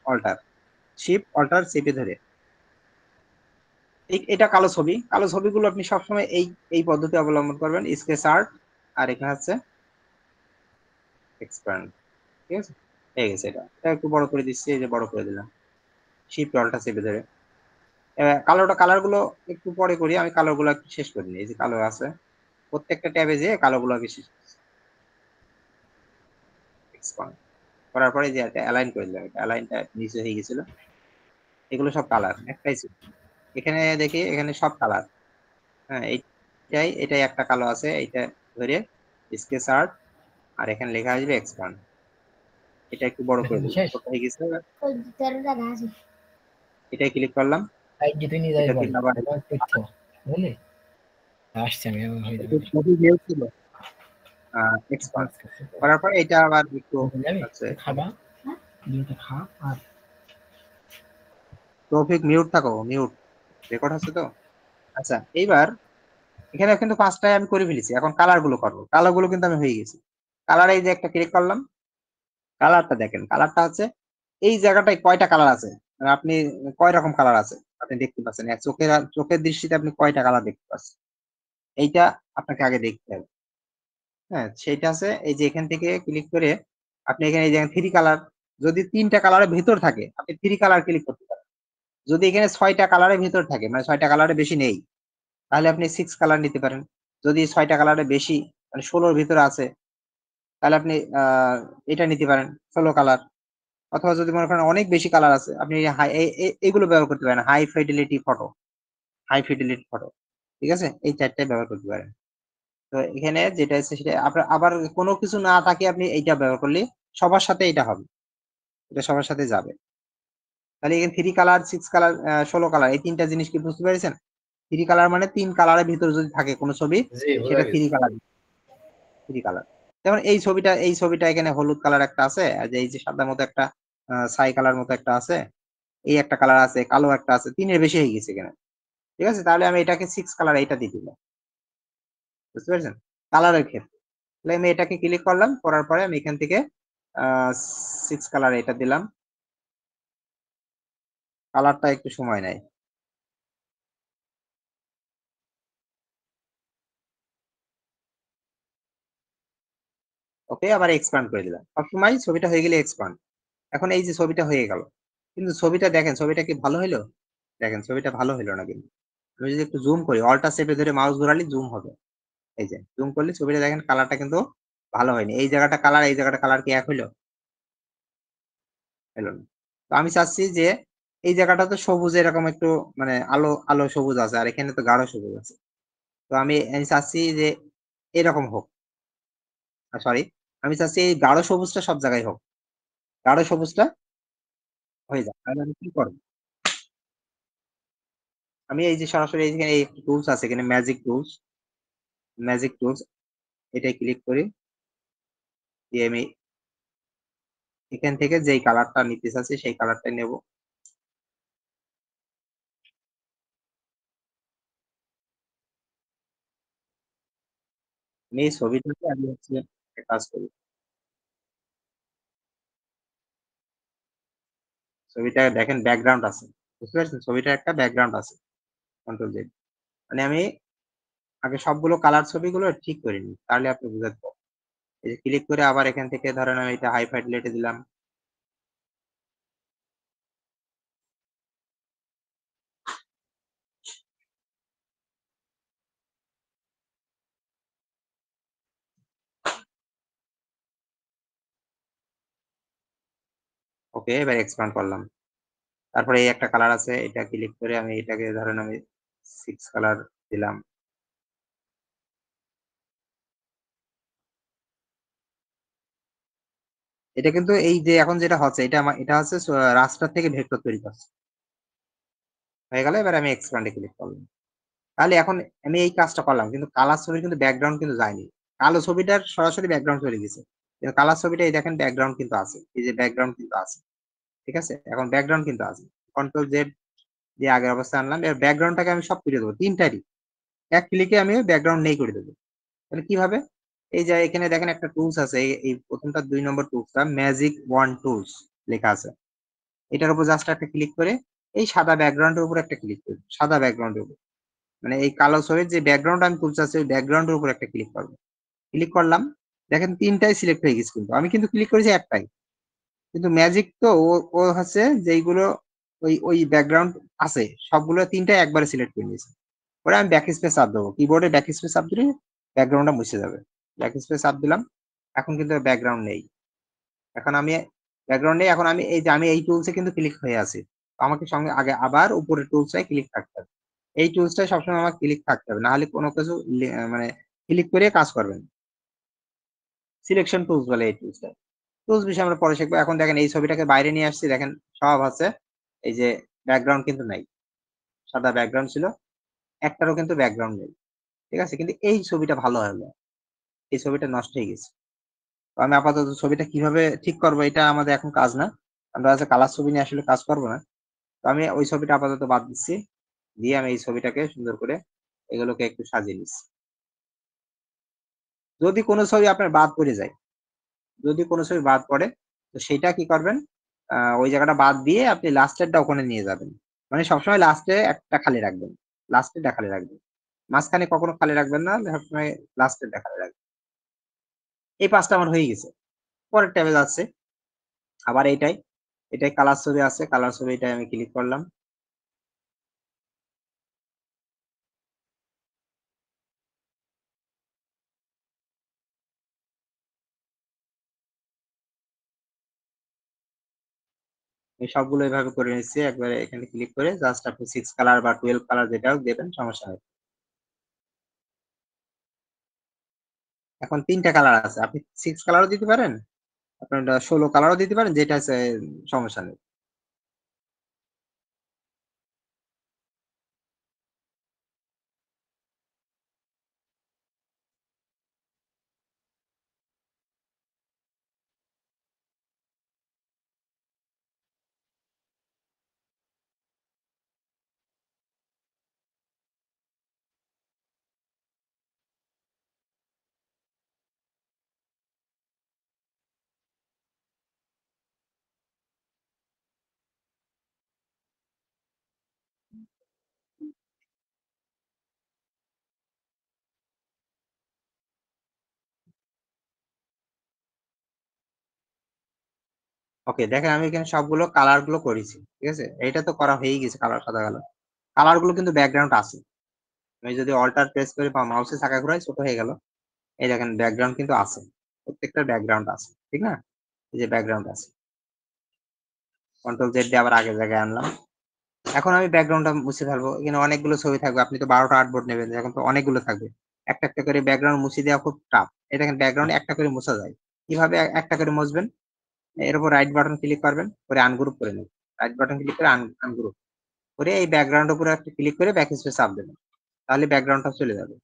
অল্টার চেপে ধরে। এটা কালো ছবি। কালো ছবিগুলো আপনি সবসময় এই পদ্ধতি অবলম্বন করবেন। স্কেচ আর্ট আর এখানে হচ্ছে এক্সপ্যান্ড। ঠিক আছে? হয়ে গেছে এটা। এটা একটু বড় করে দিচ্ছি, এই যে বড় করে দিলাম। শিফট অল্টার চেপে ধরে। কালার গুলো একটু পরে করি, আমি কালার গুলো একটু শেষ করে নিই। এই যে কালো আছে, প্রত্যেকটা ট্যাবে যে কালো গুলো আগে শেষ এক্সপ্যান্ড করার পরে যে একটা অ্যালাইন করে দিলাম। এটা অ্যালাইনটা নিচে হয়ে গেছিল। এগুলো সব কালার একটাই ছিল। এখানে দেখি এখানে সব কালার। হ্যাঁ, এটাই একটা কালো আছে। এইটা ধরে স্কেচ আর্ট আর এখানে লেখা আসবে এক্সপ্যান্ড। এটা একটু বড় করে দিলাম। শেষ ছোট হয়ে গেছে। এটাই ক্লিক করলাম। লাইক জিতে নিয়ে যাই এটা বল থেকে আবার এবার তথ্য বুঝলি আসছে আমি এখন হয়ে যাবে ছবি ভিউ ছিল এক্সপ্যান্ড করার পরে এটা আবার একটু যাবি আছে। খাবা দুটো খা আর টপিক মিউট থাকো, মিউট রেকর্ড হচ্ছে তো। আচ্ছা, এইবার এখানে কিন্তু পাঁচটায় আমি করে ফেলেছি। এখন কালার গুলো করবো। কালার গুলো কিন্তু আমি হয়ে গেছি। কালার এই যে একটা ক্লিক করলাম। কালারটা দেখেন, কালারটা হচ্ছে এই জায়গাটায় কয়টা কালার আছে, মানে আপনি কয় রকম কালার আছে আপনি দেখতে পাচ্ছেন। চোখের দৃষ্টিতে আপনি কয়টা কালার দেখতে পাচ্ছেন, এইটা আপনাকে আগে দেখতে হবে। হ্যাঁ, সেইটা আছে। এই যে এখান থেকে ক্লিক করে আপনি এখানে এই যে থ্রি কালার, যদি তিনটা কালারের ভিতর থাকে আপনি থ্রি কালার ক্লিক করতে পারেন। যদি এখানে ছয়টা কালারের ভিতর থাকে, মানে ছয়টা কালারের বেশি নেই, তাহলে আপনি সিক্স কালার নিতে পারেন। যদি ছয়টা কালারের বেশি, মানে 16র ভিতরে আছে, তাহলে আপনি এটা নিতে পারেন 16 কালার। অথবা যদি মনে করেন অনেক বেশি কালার আছে, আপনি এগুলো ব্যবহার করতে পারেন। High fidelity photo. ঠিক আছে? এই চারটাই ব্যবহার করতে পারেন। তো এখানে যেটা আছে সেটা আপনার আবার কোনো কিছু না থাকে আপনি এইটা ব্যবহার করলে সবার সাথে এটা হবে। এটা সবার সাথে যাবে। তাহলে এখানে three colour, six colour, 16 colour, এই তিনটা জিনিস কি বুঝতে পেরেছেন? থ্রি কালার মানে তিন কালারের ভিতরে যদি থাকে কোনো ছবি, জি, বোঝা সেটা গেছে। Three colour. যেমন এই ছবিটা এখানে হলুদ কালার একটা আছে, আর যে এই যে সাদা মতো একটা ছাই কালার মতো একটা আছে, এই একটা কালার আছে, কালো একটা আছে, তিনের বেশি হয়ে গেছে এখানে। ঠিক আছে? তাহলে আমি এটাকে সিক্স কালার এইটা দিয়ে দিলাম। বুঝতে পেরেছেন? কালারের ক্ষেত্রে। তাহলে আমি এটাকে ক্লিক করলাম, করার পরে আমি এখান থেকে সিক্স কালার এটা দিলাম। কালারটা একটু সময় নেয়। ওকে, আবার এক্সপান্ড করে দিলাম। সবসময় ছবিটা হয়ে গেলে এক্সপান্ড। এখন এই যে ছবিটা হয়ে গেল, কিন্তু ছবিটা দেখেন, ছবিটা কি ভালো হইলো? দেখেন ছবিটা ভালো হইলো না কিন্তু। আমি যদি একটু জুম করি, অল্টার চেপে ধরে মাউস ঘোরালে জুম হবে। এই যে জুম করলে ছবিটা দেখেন, কালারটা কিন্তু ভালো হয়নি। এই জায়গাটা কালার, এই জায়গাটা কালার কি এক হইলো? হলো না। তো আমি চাচ্ছি যে এই জায়গাটা তো সবুজ, এরকম একটু মানে আলো আলো সবুজ আছে, আর এখানে তো গাঢ় সবুজ আছে। তো আমি চাচ্ছি যে এরকম হোক। সরি, আমি চাচ্ছি এই গাঢ় সবুজটা সব জায়গায় হোক। গাঢ় সবুজটা হয়ে যাক। তাহলে আমি কি করবো? আমি এই যে সরাসরি এইখানে এই টুলস আছে, এখানে ম্যাজিক টুলস এটাই ক্লিক করি। দিয়ে আমি এখান থেকে যেই কালারটা নিতে চাচ্ছি সেই কালারটাই নেব। আমি এই ছবিটাকে আমি হচ্ছে একটা কাজ করি। ছবিটা দেখেন ব্যাকগ্রাউন্ড আছে। বুঝতে পারছেন? ছবিটার একটা ব্যাকগ্রাউন্ড আছে। Control Z. মানে আমি আগে সবগুলো কালার ছবিগুলো ঠিক করে নিই। তাহলে আপনি বুঝাতে পারবেন। এই যে ক্লিক করে আবার এখান থেকে ধরেন আমি এটা হাইলাইটে দিলাম। ওকে, এবার এক্সপ্যান্ড করলাম। তারপরে এই একটা কালার আছে, এটা ক্লিক করে আমি এটাকে ধরেন আমি 6 কালার দিলাম। এটা কিন্তু এই যে এখন যেটা হচ্ছে এটা হচ্ছে রাস্টার থেকে ভেক্টর তৈরি করছে। হয়ে গেল, এবার আমি এক্সপ্যান্ড এ ক্লিক করলাম। তাহলে এখন আমি এই কাজটা করলাম কিন্তু কালার ছবির কিন্তু ব্যাকগ্রাউন্ড কিন্তু যায়নি। কালো ছবিটার সরাসরি ব্যাকগ্রাউন্ড চলে গেছে। কিন্তু কালার ছবিটা এই দেখেন ব্যাকগ্রাউন্ড কিন্তু আছে। এই যে ব্যাকগ্রাউন্ড কিন্তু আছে। ঠিক আছে? এখন ব্যাকগ্রাউন্ড কিন্তু আছে। কন্ট্রোল জেড দিয়ে আগের অবস্থায় আনলাম। এর ব্যাকগ্রাউন্ডটাকে আমি সব তুলে দেবো। ৩ টারই। এক ক্লিকে আমি ব্যাকগ্রাউন্ড নেই করে দেবো। তাহলে কিভাবে? এই যে এখানে দেখেন একটা টুলস আছে। এই প্রথমটা ২ নম্বর টুলসটা ম্যাজিক ওয়ান টুলস লেখা আছে। এটার উপর জাস্ট একটা ক্লিক করে এই সাদা ব্যাকগ্রাউন্ডের উপর একটা ক্লিক করব। সাদা ব্যাকগ্রাউন্ডের উপর। মানে এই কালো ছবির যে ব্যাকগ্রাউন্ড আমি তুলতে চাচ্ছি ওই ব্যাকগ্রাউন্ডের উপর একটা ক্লিক করব। ক্লিক করলাম। দেখেন ৩ টাই সিলেক্ট হয়ে গেছে কিন্তু। আমি কিন্তু ক্লিক করেছি একটাই। কিন্তু ম্যাজিক তো ও হচ্ছে যেইগুলো ওই ব্যাকগ্রাউন্ড আছে সবগুলো ৩ টাই একবারে সিলেক্ট করে নিয়েছে। পরে আমি ব্যাক স্পেস চাপ দেবো। কিবোর্ডে ব্যাক স্পেস চাপ দিলে ব্যাকগ্রাউন্ডটা মুছে যাবে। ব্যাক স্পেস চাপ দিলাম। এখন কিন্তু ব্যাকগ্রাউন্ড নেই। এখন আমি ব্যাকগ্রাউন্ড নেই। এখন আমি এই যে আমি এই টুলসে কিন্তু ক্লিক হয়ে আছি। তো আমাকে সঙ্গে আগে আবার উপরের টুলসটায় ক্লিক থাকতে হবে। এই টুলসটায় সবসময় আমার ক্লিক থাকতে হবে। না হলে কোনো কিছু মানে ক্লিক করে কাজ করবেন। সিলেকশন টুলস বলে এই টুলসটা। টুলস বিষয়ে আমরা পরে শিখবো। এখন দেখেন এই ছবিটাকে বাইরে নিয়ে আসছি। দেখেন সব আছে। এই যে ব্যাকগ্রাউন্ড কিন্তু নাই। সাদা ব্যাকগ্রাউন্ড ছিল। একটারও কিন্তু ব্যাকগ্রাউন্ড নেই। ঠিক আছে? কিন্তু এই ছবিটা ভালো হলো। এই ছবিটা নষ্ট হয়ে গেছে। তো আমি আপাতত ছবিটা কিভাবে ঠিক করবো এটা আমাদের এখন কাজ না। আমরা আজকে কালার ছবি নিয়ে আসলে কাজ করব না। তো আমি ওই ছবিটা আপাতত বাদ দিচ্ছি। দিয়ে আমি এই ছবিটাকে সুন্দর করে এগুলোকে একটু সাজিয়ে নিচ্ছি। যদি কোন ছবি আপনার বাদ পড়ে যায়, যদি কোন ছবি বাদ পড়ে তো সেইটা কি করবেন? ওই জায়গাটা বাদ দিয়ে আপনি লাস্টেরটা ওখানে নিয়ে যাবেন। মানে সবসময় লাস্টে একটা খালি রাখবেন। লাস্টেরটা খালি রাখবেন। মাঝখানে কখনো খালি রাখবেন না। সবসময় লাস্টেরটা খালি রাখবেন। এই ৫ টা আমার হয়ে গেছে। পরের ট্যাবে যাচ্ছি। আবার এটাই কালার ছবি আছে। কালার ছবিটায় আমি ক্লিক করলাম। এই সবগুলো এভাবে করে নিচ্ছি। একবারে এখানে ক্লিক করে জাস্ট আপনি 6 কালার বা 12 কালার যেটা হোক দেবেন, সমস্যা নেই। এখন ৩ টা কালার আছে। আপনি 6 কালারও দিতে পারেন। আপনার 16 কালারও দিতে পারেন, যেটা আছে সমস্যা নেই। ওকে, দেখেন আমি এখানে সবগুলো কালার গুলো করেছি। ঠিক আছে? এটা তো করা হয়েই গেছে কালার সাদা কালার। কালার গুলো কিন্তু ব্যাকগ্রাউন্ড আছে। আমি যদি অল্টার প্রেস করি বা মাউসে চাকা ঘুরাই ছোট হয়ে গেল। এই দেখেন ব্যাকগ্রাউন্ড কিন্তু আছে। প্রত্যেকটার ব্যাকগ্রাউন্ড আছে। ঠিক না? এই যে ব্যাকগ্রাউন্ড আছে। কন্ট্রোল জেড দিয়ে আবার আগের জায়গায় আনলাম। এখন আমি ব্যাকগ্রাউন্ডটা মুছে ফেলবো। এখানে অনেকগুলো ছবি থাকবে। আপনি তো ১২ টা আর্টবোর্ড নেবেন। এখন তো অনেকগুলো থাকবে। একটা, একটা করে ব্যাকগ্রাউন্ড মুছে দেওয়া খুব টাফ। এই দেখেন ব্যাকগ্রাউন্ড একটা করে মোছা যায়। কিভাবে একটা করে মুছবেন? এর উপর রাইট বাটন ক্লিক করবেন, করে আনগ্রুপ করে নেবেন। রাইট বাটন ক্লিক করে আনগ্রুপ করে এই ব্যাকগ্রাউন্ডের উপরে একটা ক্লিক করে ব্যাক স্পেস চাপ দেবেন। তাহলে ব্যাকগ্রাউন্ডটা চলে যাবে।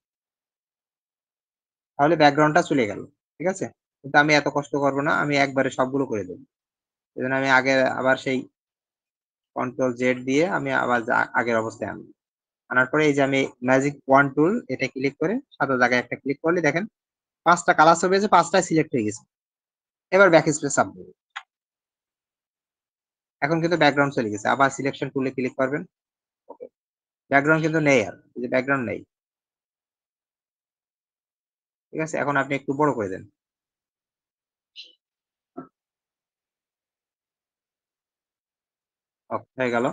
তাহলে ব্যাকগ্রাউন্ডটা চলে গেল। ঠিক আছে? কিন্তু আমি এত কষ্ট করব না। আমি একবারে সবগুলো করে দেব। এজন্য আমি আগে আবার সেই কন্ট্রোল জেড দিয়ে আমি আবার আগের অবস্থায় আনবো। আনার পরে এই যে আমি ম্যাজিক ওয়ান টুল এটা ক্লিক করে সাদা জায়গায় একটা ক্লিক করলে দেখেন ৫ টা কালার ছবি আছে, ৫ টাই সিলেক্ট হয়ে গেছে। এবার ব্যাক স্পেস চাপ দেব। এখন কিন্তু ব্যাকগ্রাউন্ড চলে গেছে। আবার সিলেকশন টুলে ক্লিক করবেন। ওকে। ব্যাকগ্রাউন্ড কিন্তু নেই আর। এই যে ব্যাকগ্রাউন্ড নেই। ঠিক আছে? এখন আপনি একটু বড় করে দেন। ওকে, হয়ে গেল।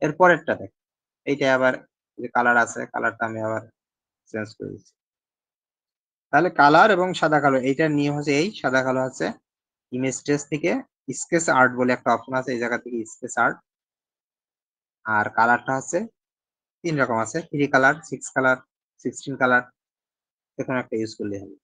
এর পরেরটা দেখেন। এইটা আবার যে কালার আছে, কালারটা আমি আবার চেঞ্জ করে দিচ্ছি। তাহলে কালার এবং সাদা কালো এইটার নিয়ম হচ্ছে এই সাদা কালো হচ্ছে ইমেজ ট্রেস থেকে স্কেচ আর্ট বলে একটা অপশন আছে, এই জায়গা থেকে স্কেচ আর্ট। আর কালারটা হচ্ছে ৩ রকম আছে, 3 কালার, 6 কালার, 16 কালার, যেকোনো একটা ইউজ করলেই হবে।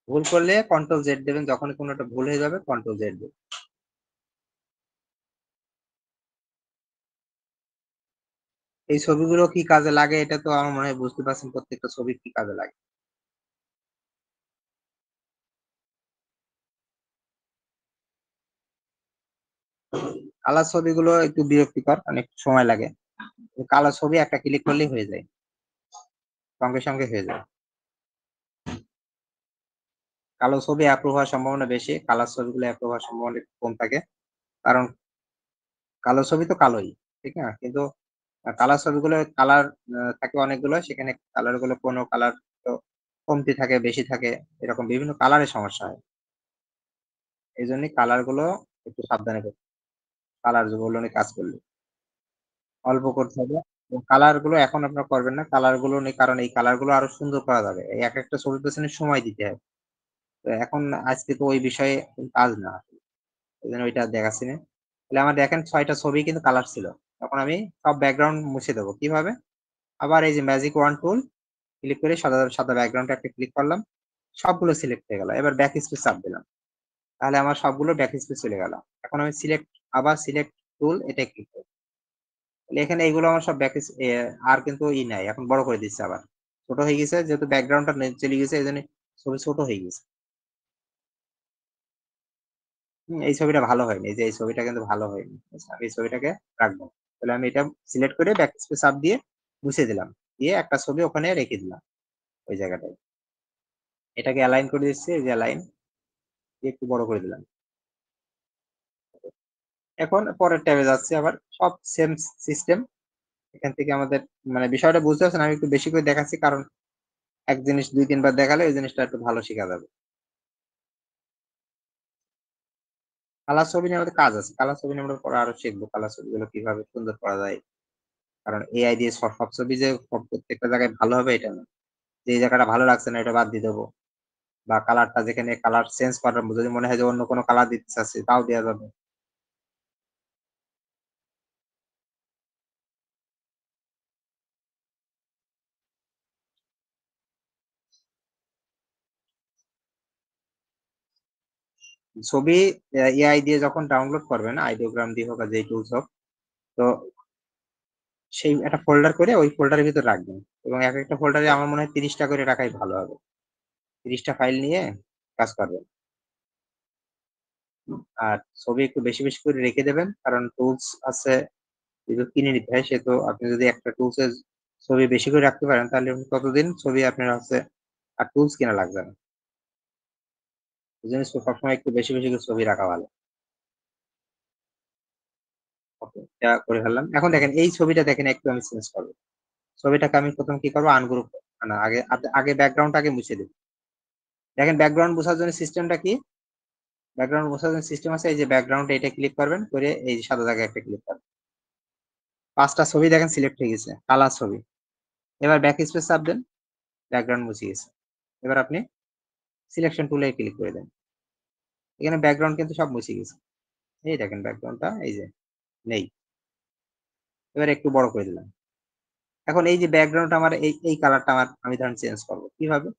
ভুল করলে কন্ট্রোল জেড দেবেন, যখনই কোনো একটা ভুল হয়ে যাবে কন্ট্রোল জেড দেবেন। এই ছবিগুলো কি কাজে লাগে এটা তো আমার মনে হয় বুঝতে পারছেন, প্রত্যেকটা ছবি কি কাজে লাগে। কালার ছবিগুলো একটু বিরক্তিকর, অনেক সময় লাগে। কালার ছবি একটা ক্লিক করলেই হয়ে যায়, সঙ্গে সঙ্গে হয়ে যায়। কালো ছবি অ্যাপ্রুভ হওয়ার সম্ভাবনা বেশি, কালার ছবিগুলো অ্যাপ্রুভ হওয়ার সম্ভাবনা একটু কম থাকে। কারণ কালো ছবি তো কালোই, ঠিক না? কিন্তু কালার ছবিগুলো কালার থাকে অনেকগুলো, সেখানে কালার গুলো কোনো কালার তো কমতি থাকে, বেশি থাকে, এরকম বিভিন্ন কালারের সমস্যা হয়। এই জন্যই কালার গুলো একটু সাবধানে করতে, কালার গুলো নিয়ে কাজ করলে অল্প করতে হবে। এবং কালার গুলো এখন আপনারা করবেন না, কালার গুলো নিয়ে, কারণ এই কালার গুলো আরো সুন্দর করা যাবে। এই এক একটা ছবির পেছনে সময় দিতে হবে। তো এখন আজকে তো ওই বিষয়ে কাজ না, এই জন্য ওইটা দেখাচ্ছি না। তাহলে আমার দেখেন 6টা ছবি কিন্তু কালার ছিল। তখন আমি সব ব্যাকগ্রাউন্ড মুছে দেবো কিভাবে? আবার এই যে ম্যাজিক ওয়ান টুল ক্লিক করে সাদা সাদা ব্যাকগ্রাউন্ড একটা ক্লিক করলাম, সবগুলো সিলেক্ট হয়ে গেল। এবার ব্যাক স্পেস চাপ দিলাম, তাহলে আমার সবগুলো ব্যাক স্পেস চলে গেল। এখন আমি আবার সিলেক্ট টুল এটা ক্লিক করি, তাহলে এখানে এইগুলো আমার সব আর কিন্তু নাই, এখন বড় করে দিচ্ছে, আবার ছোট হয়ে গেছে যেহেতু ব্যাকগ্রাউন্ডটা চলে গেছে, এই জন্য ছবি ছোট হয়ে গেছে। এই ছবিটা ভালো হয়নি, এই যে এই ছবিটা কিন্তু ভালো হয়নি। আচ্ছা, আমি এই ছবিটাকে রাখবো। তাহলে আমি এটা সিলেক্ট করে ব্যাক স্পেস চাপ দিয়ে মুছে দিলাম, দিয়ে একটা ছবি ওখানে রেখে দিলাম ওই জায়গাটায়। এটাকে অ্যালাইন করে দিচ্ছি, এই যে অ্যালাইন দিয়ে একটু বড় করে দিলাম। এখন পরের ট্যাবে যাচ্ছি, আবার সব সেম সিস্টেম। এখান থেকে আমাদের মানে বিষয়টা বুঝতে পারছেন, আমি একটু বেশি করে দেখাচ্ছি, কারণ এক জিনিস ২-৩ বার দেখালে ওই জিনিসটা একটু ভালো শেখা যাবে। কালার ছবি নিয়ে আমাদের কাজ আছে, কালার ছবি নিয়ে আমরা পরে আরো শিখবো, কালার ছবিগুলো কিভাবে সুন্দর করা যায়। কারণ এআই দিয়ে সব ছবি যে প্রত্যেকটা জায়গায় ভালো হবে এটা না। যে এই জায়গাটা ভালো লাগছে না এটা বাদ দিয়ে দেবো, বা কালারটা যেখানে কালার চেঞ্জ করার যদি মনে হয় যে অন্য কোনো কালার দিতে চাচ্ছি তাও দেওয়া যাবে। ছবি এআই দিয়ে যখন ডাউনলোড করবেন, আইডিওগ্রাম দিয়ে হোক আর যেই টুলস হোক, তো সেই একটা ফোল্ডার করে ওই ফোল্ডারের ভিতর রাখবেন, এবং এক একটা ফোল্ডারে আমার মনে হয় ৩০টা করে রাখাই ভালো হবে। ৩০টা ফাইল নিয়ে কাজ করবেন। আর ছবি একটু বেশি বেশি করে রেখে দেবেন, কারণ টুলস আছে যেগুলো কিনে নিতে হয়, সে তো আপনি যদি একটা টুলস এর ছবি বেশি করে রাখতে পারেন তাহলে ততদিন ছবি আপনার হচ্ছে আর টুলস কেনা লাগবে না। এই জন্য সবসময় একটু বেশি বেশি করে ছবি রাখা ভালো। ওকে, এটা করে ফেললাম। এখন দেখেন এই ছবিটা দেখেন একটু আমি চেঞ্জ করবো। ছবিটাকে আমি প্রথম কি করবো, আনগ্রুপ, না আগে আগে ব্যাকগ্রাউন্ড আগে মুছে দেব। দেখেন ব্যাকগ্রাউন্ড বোঝার জন্য সিস্টেমটা কি, ব্যাকগ্রাউন্ড বোঝার জন্য সিস্টেম আছে, এই যে ব্যাকগ্রাউন্ড এটা ক্লিক করবেন, করে এই যে সাদা জায়গায় একটা ক্লিক করবেন। 5টা ছবি দেখেন সিলেক্ট হয়ে গেছে, কালার ছবি। এবার ব্যাক স্পেস চাপ দেন, ব্যাকগ্রাউন্ড মুছে গেছে। এবার আপনি সিলেকশন টুলে ক্লিক করে দেন, এখানে ব্যাকগ্রাউন্ড কিন্তু সব মুছে গেছে। এই দেখেন ব্যাকগ্রাউন্ডটা এই যে নেই। এবার একটু বড় করে দিলাম। এখন এই যে ব্যাকগ্রাউন্ড আমার এই কালারটা আমি ধরেন চেঞ্জ করবো কিভাবে?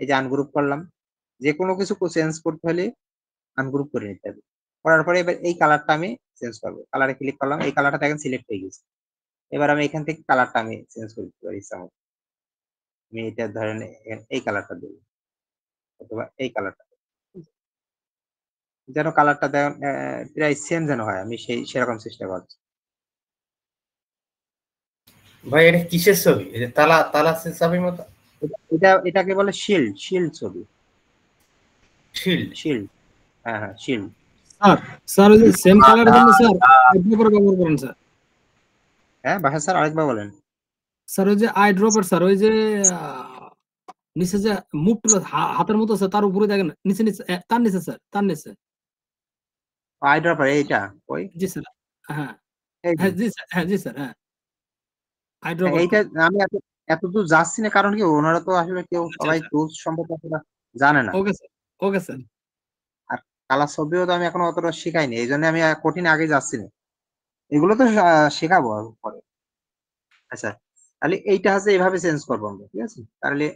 এই যে আনগ্রুপ করলাম, যে কোনো কিছু চেঞ্জ করতে হলে আনগ্রুপ করে নিতে হবে। করার পরে এবার এই কালারটা আমি চেঞ্জ করবো, কালারে ক্লিক করলাম, এই কালারটা দেখেন সিলেক্ট হয়ে গেছে। এবার আমি এখান থেকে কালারটা আমি চেঞ্জ করে দিতে পারি ইচ্ছা মতো। আমি এটা ধরেন এই কালারটা দেবো। অথবা এই কালারটা, যেন কালারটা প্রায় সেম যেন হয়, আমি সেরকম চেষ্টা করছি। ভাই এটা কিসের ছবি? এই যে তালা তালা চাবির মতো এটাকে বলে শিল্ড ছবি। শিল্ড। শিল্ড, হ্যাঁ হ্যাঁ শিল্ড। স্যার স্যার ওই যে সেম কালারের জন্য স্যার আইড্রপার ব্যবহার করেন স্যার। হ্যাঁ বাহা স্যার, আরেকবার বলেন। স্যার ওই যে আইড্রপার স্যার, ওই যে নিচে যে মুখটা হাতের মতো স্যার, তার উপরে দেখেন নিচে নিচে তার নিচে স্যার, তার নিচে। আইড্রপার এইটা ওই জি স্যার। হ্যাঁ এই যে। হ্যাঁ জি স্যার, হ্যাঁ জি স্যার, হ্যাঁ হ্যাঁ, আইড্রপার। এইটা আমি এতদূর যাচ্ছি না, কারণ কি ওনারা তো আসলে কেউ আচ্ছা সবাই আচ্ছা, টুলস সম্পর্কে অতটা জানে না। Okay sir, okay sir. আর কালার ছবিও তো আমি এখনো অতটা শিখাইনি, এই জন্য আমি কঠিন আগে যাচ্ছি না। এগুলো তো শেখাবো পরে। আচ্ছা, তাহলে এইটা হচ্ছে এইভাবে চেঞ্জ করবো আমরা, ঠিক আছে? তাহলে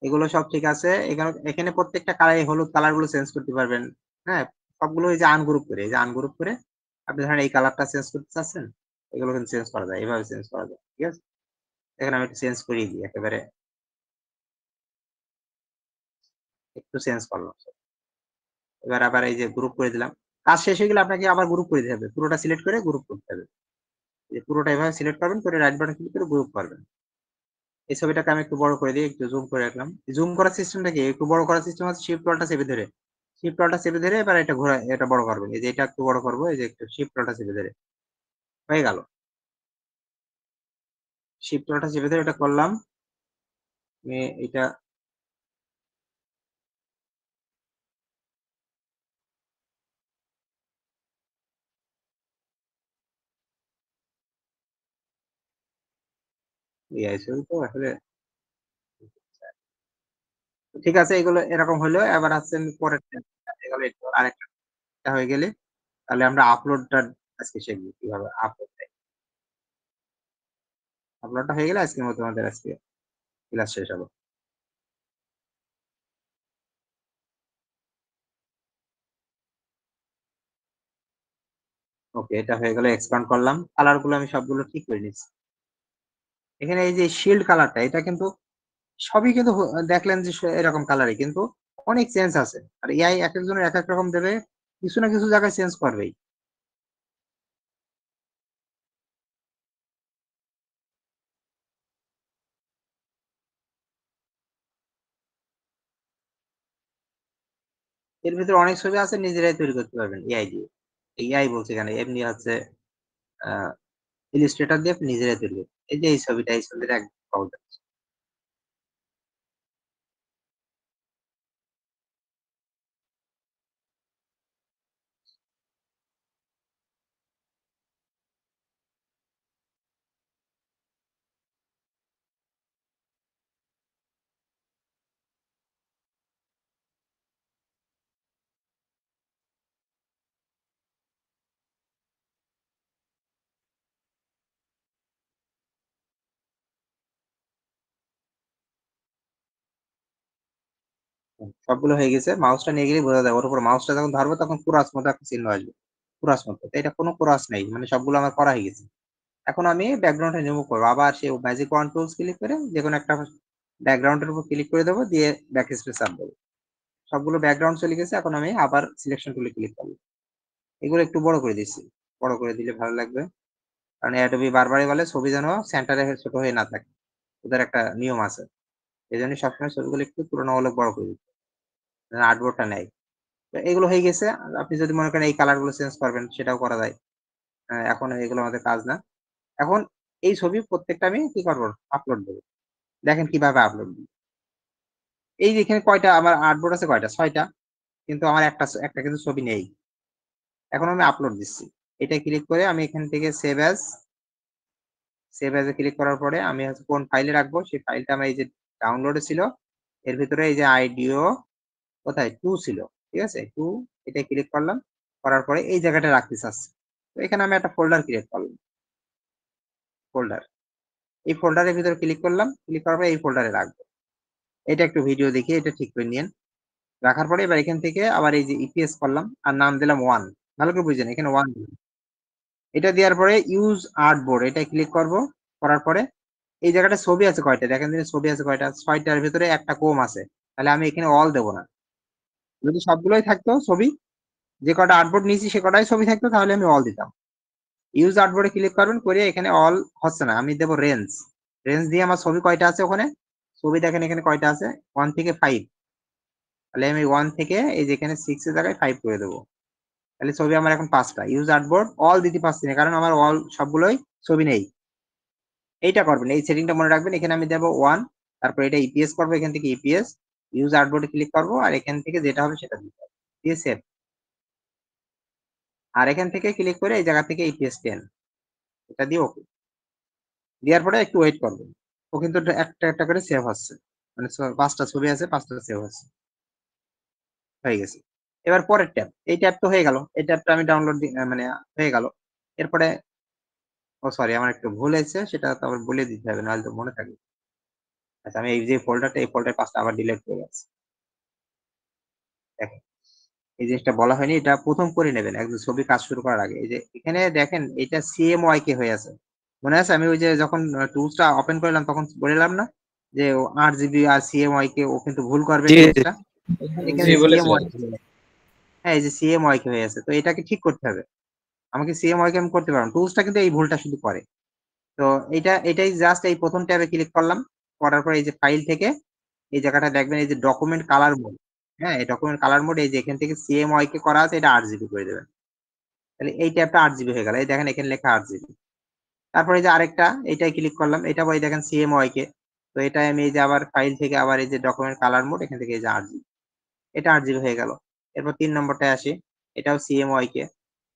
এগুলো সব ঠিক আছে। এখানে এখানে প্রত্যেকটা কালার, হলুদ কালার গুলো চেঞ্জ করতে পারবেন। হ্যাঁ, সবগুলো এই যে আনগ্রুপ করে, এই যে আনগ্রুপ করে আপনি ধরেন এই কালারটা চেঞ্জ করতে চাচ্ছেন, এগুলো কিন্তু চেঞ্জ করা যায়, এভাবে চেঞ্জ করা যায়, ঠিক আছে? এখানে আমি একটু চেঞ্জ করিয়ে দিই, একেবারে একটু চেঞ্জ করলাম। এবার আবার এই যে গ্রুপ করে দিলাম। কাজ শেষ হয়ে গেলে আপনাকে আবার গ্রুপ করে দিতে হবে, পুরোটা সিলেক্ট করে গ্রুপ করতে হবে। এই পুরোটা এভাবে সিলেক্ট করবেন, করে রাইট বাটন ক্লিক করে গ্রুপ করবেন। এই ছবিটাকে আমি একটু বড় করে দিই, একটু জুম করে রাখলাম। জুম করার সিস্টেমটা কি? একটু বড় করার সিস্টেম হচ্ছে শিফট কলটা চেপে ধরে, শিফট কলটা চেপে ধরে এবার এটা ঘোরা, এটা বড় করবেন। এই যে এটা একটু বড় করবো, এই যে একটু শিফট কলটা চেপে ধরে, হয়ে গেল। শিফট কলটা চেপে ধরে এটা করলাম। এটা এই ছবি তো আসলে ঠিক আছে, এগুলো এরকম হলো। এবার আছে আমি পরের আরেকটা হয়ে গেলে তাহলে আমরা আপলোডটা আজকে শিখবো কিভাবে আপলোড দেয়। আপলোডটা হয়ে গেলে আজকের মতো আমাদের আজকে ক্লাস শেষ হবে। ওকে, এটা হয়ে গেলে এক্সপান্ড করলাম। কালার গুলো আমি সবগুলো ঠিক করে নিচ্ছি। এখানে এই যে শিল্ড কালারটা, এটা কিন্তু সবই কিন্তু দেখলেন যে এরকম কালারই, কিন্তু অনেক চেঞ্জ আছে। আর এআই এক একজনের এক এক রকম দেবে, কিছু না কিছু জায়গায় চেঞ্জ করবেই। এর ভিতরে অনেক ছবি আছে নিজেরাই তৈরি করতে পারবেন এআই দিয়ে। এআই বলছে কেন, এমনি হচ্ছে ইলিস্ট্রেটর দিয়ে আপনি নিজেরাই তৈরি করবেন। এই যে এই ছবিটা এক সহজ। সবগুলো হয়ে গেছে। মাউসটা নিয়ে গেলে বোঝা যায়, ওর উপর মাউসটা যখন ধরবো তখন ক্রস মতো একটা চিহ্ন আসবে, ক্রস মতো। তো এটা কোনো ক্রস নেই, মানে সবগুলো আমার করা হয়ে গেছে। এখন আমি ব্যাকগ্রাউন্ডে রিমুভ করবো, আবার সেই ম্যাজিক ওয়ান টুলস ক্লিক করে যে কোনো একটা ব্যাকগ্রাউন্ডের উপর ক্লিক করে দেবো, দিয়ে ব্যাক স্পেস চাপ দেবো। সবগুলো ব্যাকগ্রাউন্ড চলে গেছে। এখন আমি আবার সিলেকশন টুলে ক্লিক করবো। এগুলো একটু বড় করে দিচ্ছি, বড় করে দিলে ভালো লাগবে। কারণ অ্যাডোবি বারবারই বলে ছবি যেন সেন্টারে ছোট হয়ে না থাকে, ওদের একটা নিয়ম আছে। এই জন্য সবসময় ছবিগুলো একটু তুলনামূলক বড় করে দিচ্ছে, আর্টবোর্ডটা নেয়। তো এগুলো হয়ে গেছে। আপনি যদি মনে করেন এই কালার গুলো চেঞ্জ করবেন, সেটাও করা যায়। এখন এগুলো আমাদের কাজ না। এখন এই ছবি প্রত্যেকটা আমি কি করবো, আপলোড দেবো। দেখেন কিভাবে আপলোড দিই। এই যে এখানে কয়টা আমার আর্টবোর্ড আছে, কয়টা? 6টা। কিন্তু আমার একটা কিন্তু ছবি নেই। এখন আমি আপলোড দিচ্ছি। এটা ক্লিক করে আমি এখান থেকে সেভ অ্যাজ এ ক্লিক করার পরে আমি হচ্ছে কোন ফাইলে রাখবো, সেই ফাইলটা আমার এই যে ডাউনলোডে ছিল, এর ভিতরে এই যে আইডিও কোথায় 2 ছিল, ঠিক আছে? 2, এটা ক্লিক করলাম। করার পরে এই জায়গাটা রাখতে চাচ্ছি। তো এখানে আমি একটা ফোল্ডার ক্রিয়েট করলাম, ফোল্ডার। এই ফোল্ডারের ভিতরে ক্লিক করলাম, ক্লিক করার পরে এই ফোল্ডারে রাখবো। এটা একটু ভিডিও দেখে এটা ঠিক করে নিন। রাখার পরে এবার এখান থেকে আবার এই যে ইপিএস করলাম আর নাম দিলাম 1। ভালো করে বুঝেন, এখানে 1 দিলাম। এটা দেওয়ার পরে ইউজ আর্টবোর্ড, এটা ক্লিক করব। করার পরে এই জায়গাটা ছবি আছে কয়টা দেখেন দিন, ছবি আছে কয়টা? 6টার ভিতরে একটা কম আছে। তাহলে আমি এখানে অল দেবো না। যদি সবগুলোই থাকতো ছবি, যে কটা আর্টবোর্ড নিয়েছি সে কটাই ছবি থাকতো, তাহলে আমি অল দিতাম। ইউজ আর্টবোর্ডে ক্লিক করবেন, করে এখানে অল হচ্ছে না, আমি দেবো রেঞ্জ। রেঞ্জ দিয়ে আমার ছবি কয়টা আছে ওখানে, ছবি দেখেন এখানে কয়টা আছে, 1 থেকে 5। তাহলে আমি 1 থেকে এই যে এখানে 6 এর জায়গায় 5 করে দেবো। তাহলে ছবি আমার এখন 5টা। ইউজ আর্টবোর্ড অল দিতে পারছি না, কারণ আমার অল সবগুলোই ছবি নেই। এইটা করবেন, এই সেটিংটা মনে রাখবেন। এখানে আমি দেবো 1, তারপর এটা ইপিএস করবো, এখান থেকে ইপিএস ইউজ আর্টবোর্ডে ক্লিক করবো, আর এখান থেকে যেটা হবে সেটা দিতে হবে, দিয়ে সেভ। আর এখান থেকে ক্লিক করে এই জায়গা থেকে ইপিএস 10 এটা দিয়ে ওকে দেওয়ার পরে একটু ওয়েট করবেন। ও কিন্তু একটা একটা করে সেভ হচ্ছে, মানে 5টা ছবি আছে, 5টা সেভ হচ্ছে, হয়ে গেছে। এবার পরের ট্যাব, এই ট্যাব তো হয়ে গেল, এই ট্যাবটা আমি ডাউনলোড মানে হয়ে গেল। এরপরে ও সরি, আমার একটু ভুল হয়েছে, সেটা তো আবার বলে দিতে হবে, নাহলে তো মনে থাকবে। আচ্ছা, আমি এই যে ফোল্ডারটা, এই ফোল্ডার 5টা আবার ডিলিট করে গেছি। দেখেন, এই জিনিসটা বলা হয়নি, এটা প্রথম করে নেবেন একদম ছবি কাজ শুরু করার আগে। এই যে এখানে দেখেন এটা CMYK হয়ে আছে, মনে আছে? আমি ওই যে যখন টুলসটা ওপেন করলাম তখন বললাম না যে 8GB আর CMYK ও কিন্তু ভুল করবে জি টুলসটা। এখানে জি বলেছিলেন। CMYK, হ্যাঁ এই যে CMYK হয়ে আছে, তো এটাকে ঠিক করতে হবে। আমাকে CMYK আমি করতে পারবো, টুলসটা কিন্তু এই ভুলটা শুধু করে। তো এটাই জাস্ট এই প্রথম ট্যাবে ক্লিক করলাম, করার পর এই যে ফাইল থেকে এই জায়গাটা দেখবেন, এই যে ডকুমেন্ট কালার মোড, হ্যাঁ এই ডকুমেন্ট কালার মোড, এই যে এখান থেকে CMYK করা আছে, এটা 8GB করে দেবেন। তাহলে এই ট্যাবটা 8GB হয়ে গেল, এই দেখেন এখানে লেখা 8GB। তারপরে যে আরেকটা, এইটাই ক্লিক করলাম, এটা ওই দেখেন CMYK। তো এটাই আমি এই যে আবার ফাইল থেকে আবার এই যে ডকুমেন্ট কালার মোড, এখান থেকে এই যে 8GB, এটা 8GB হয়ে গেল। এরপর 3 নম্বরটায় আসি, এটাও CMYK।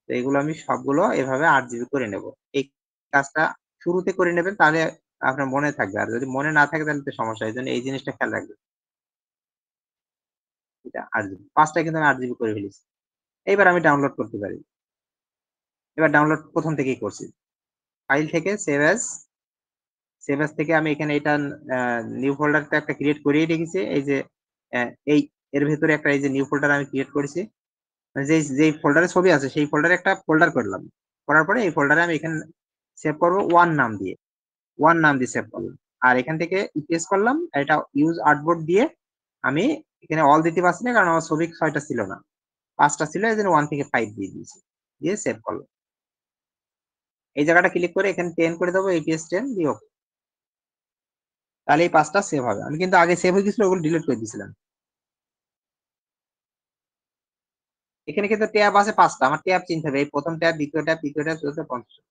তো এগুলো আমি সবগুলো এভাবে 8GB করে নেব। এই কাজটা শুরুতে করে নেবেন, তাহলে আপনার মনে থাকবে। আর যদি মনে না থাকে তাহলে তো সমস্যা। এই জন্য এই জিনিসটা খেয়াল রাখবেন। এটা 8GB, 5টা কিন্তু আমি 8GB করে ফেলেছি। এইবার আমি ডাউনলোড করতে পারি। এবার ডাউনলোড প্রথম থেকেই করছি, ফাইল থেকে সেভ অ্যাজ, সেভ অ্যাজ থেকে আমি এখানে এটা নিউ ফোল্ডারটা একটা ক্রিয়েট করিয়ে রেখেছি। এই যে এই এর ভেতরে একটা এই যে নিউ ফোল্ডার আমি ক্রিয়েট করেছি, মানে যেই ফোল্ডারে ছবি আছে সেই ফোল্ডারে একটা ফোল্ডার করলাম। করার পরে এই ফোল্ডারে আমি এখানে সেভ করবো 1 নাম দিয়ে, 1 নাম দিয়ে সেভ করলাম। আর এখান থেকে ইপিএস করলাম, এটা ইউজ আর্টবোর্ড দিয়ে আমি এখানে অল দিতে পারছি না, কারণ আমার ছবি 6টা ছিল না, 5টা ছিল, এই জন্য 1 থেকে 5 দিয়ে দিয়েছি, দিয়ে সেভ করলাম। এই জায়গাটা ক্লিক করে এখানে 10 করে দেবো, ইপিএস 10 দিয়ে ওকে। তাহলে এই 5টা সেভ হবে। আমি কিন্তু আগে সেভ হয়ে গেছিল, ওগুলো ডিলিট করে দিয়েছিলাম। এখানে কিন্তু ট্যাব আছে 5টা, আমার ট্যাব চিনতে হবে, এই প্রথম ট্যাব, দ্বিতীয় ট্যাব, তৃতীয় ট্যাব, চতুর্থ, পঞ্চম।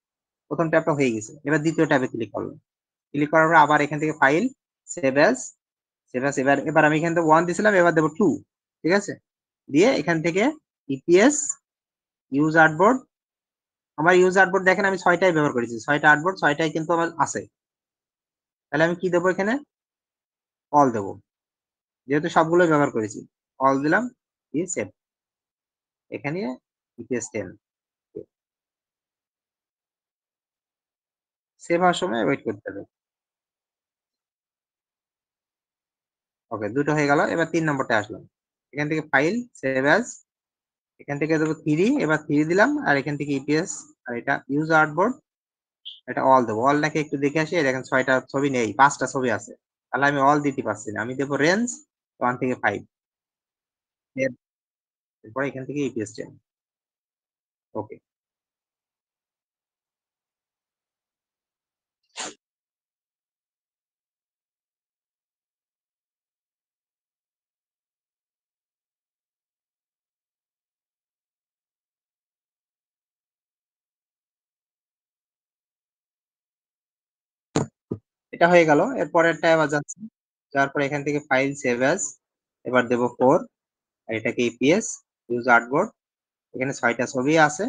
প্রথম ট্যাবটা হয়ে গেছে, এবার দ্বিতীয় ট্যাবে ক্লিক করলাম। ক্লিক করার পর আবার এখান থেকে file, save as, save as. এবার আমি এখান থেকে 1 দিয়েছিলাম, এবার দেবো 2, ঠিক আছে? দিয়ে এখান থেকে ইপিএস ইউজ আর্টবোর্ড, আমার ইউজ আর্টবোর্ড দেখেন আমি 6টাই ব্যবহার করেছি, 6টা আর্টবোর্ড, 6টাই কিন্তু আমার আছে। তাহলে আমি কি দেবো এখানে, অল দেবো, যেহেতু সবগুলোই ব্যবহার করেছি, অল দিলাম, দিয়ে সেভ। এখানে ইপিএস 10 সেভ হওয়ার সময় ওয়েট করতে হবে। ওকে, দুটো হয়ে গেল। এবার 3 নম্বরটা আসলাম, এখান থেকে ফাইল, সেভ অ্যাজ, এখান থেকে দেবো 3, এবার 3 দিলাম, আর এখান থেকে ইপিএস, আর এটা ইউজ আর্টবোর্ড, এটা অল দেবো। অল নাকি একটু দেখে আসি, দেখেন 6টা ছবি নেই, 5টা ছবি আছে, তাহলে আমি অল দিতে পারছি না। আমি দেবো রেঞ্জ 1 থেকে 5, এরপরে এখান থেকে ইপিএস 10, ওকে। এটা হয়ে গেল। এরপরেরটা আবার যাচ্ছে, যাওয়ার পর এখান থেকে ফাইল, সেভ অ্যাজ, এবার দেবো 4, আর এটাকে ইপিএস ইউজ আর্টবোর্ড, এখানে 6টা ছবি আছে,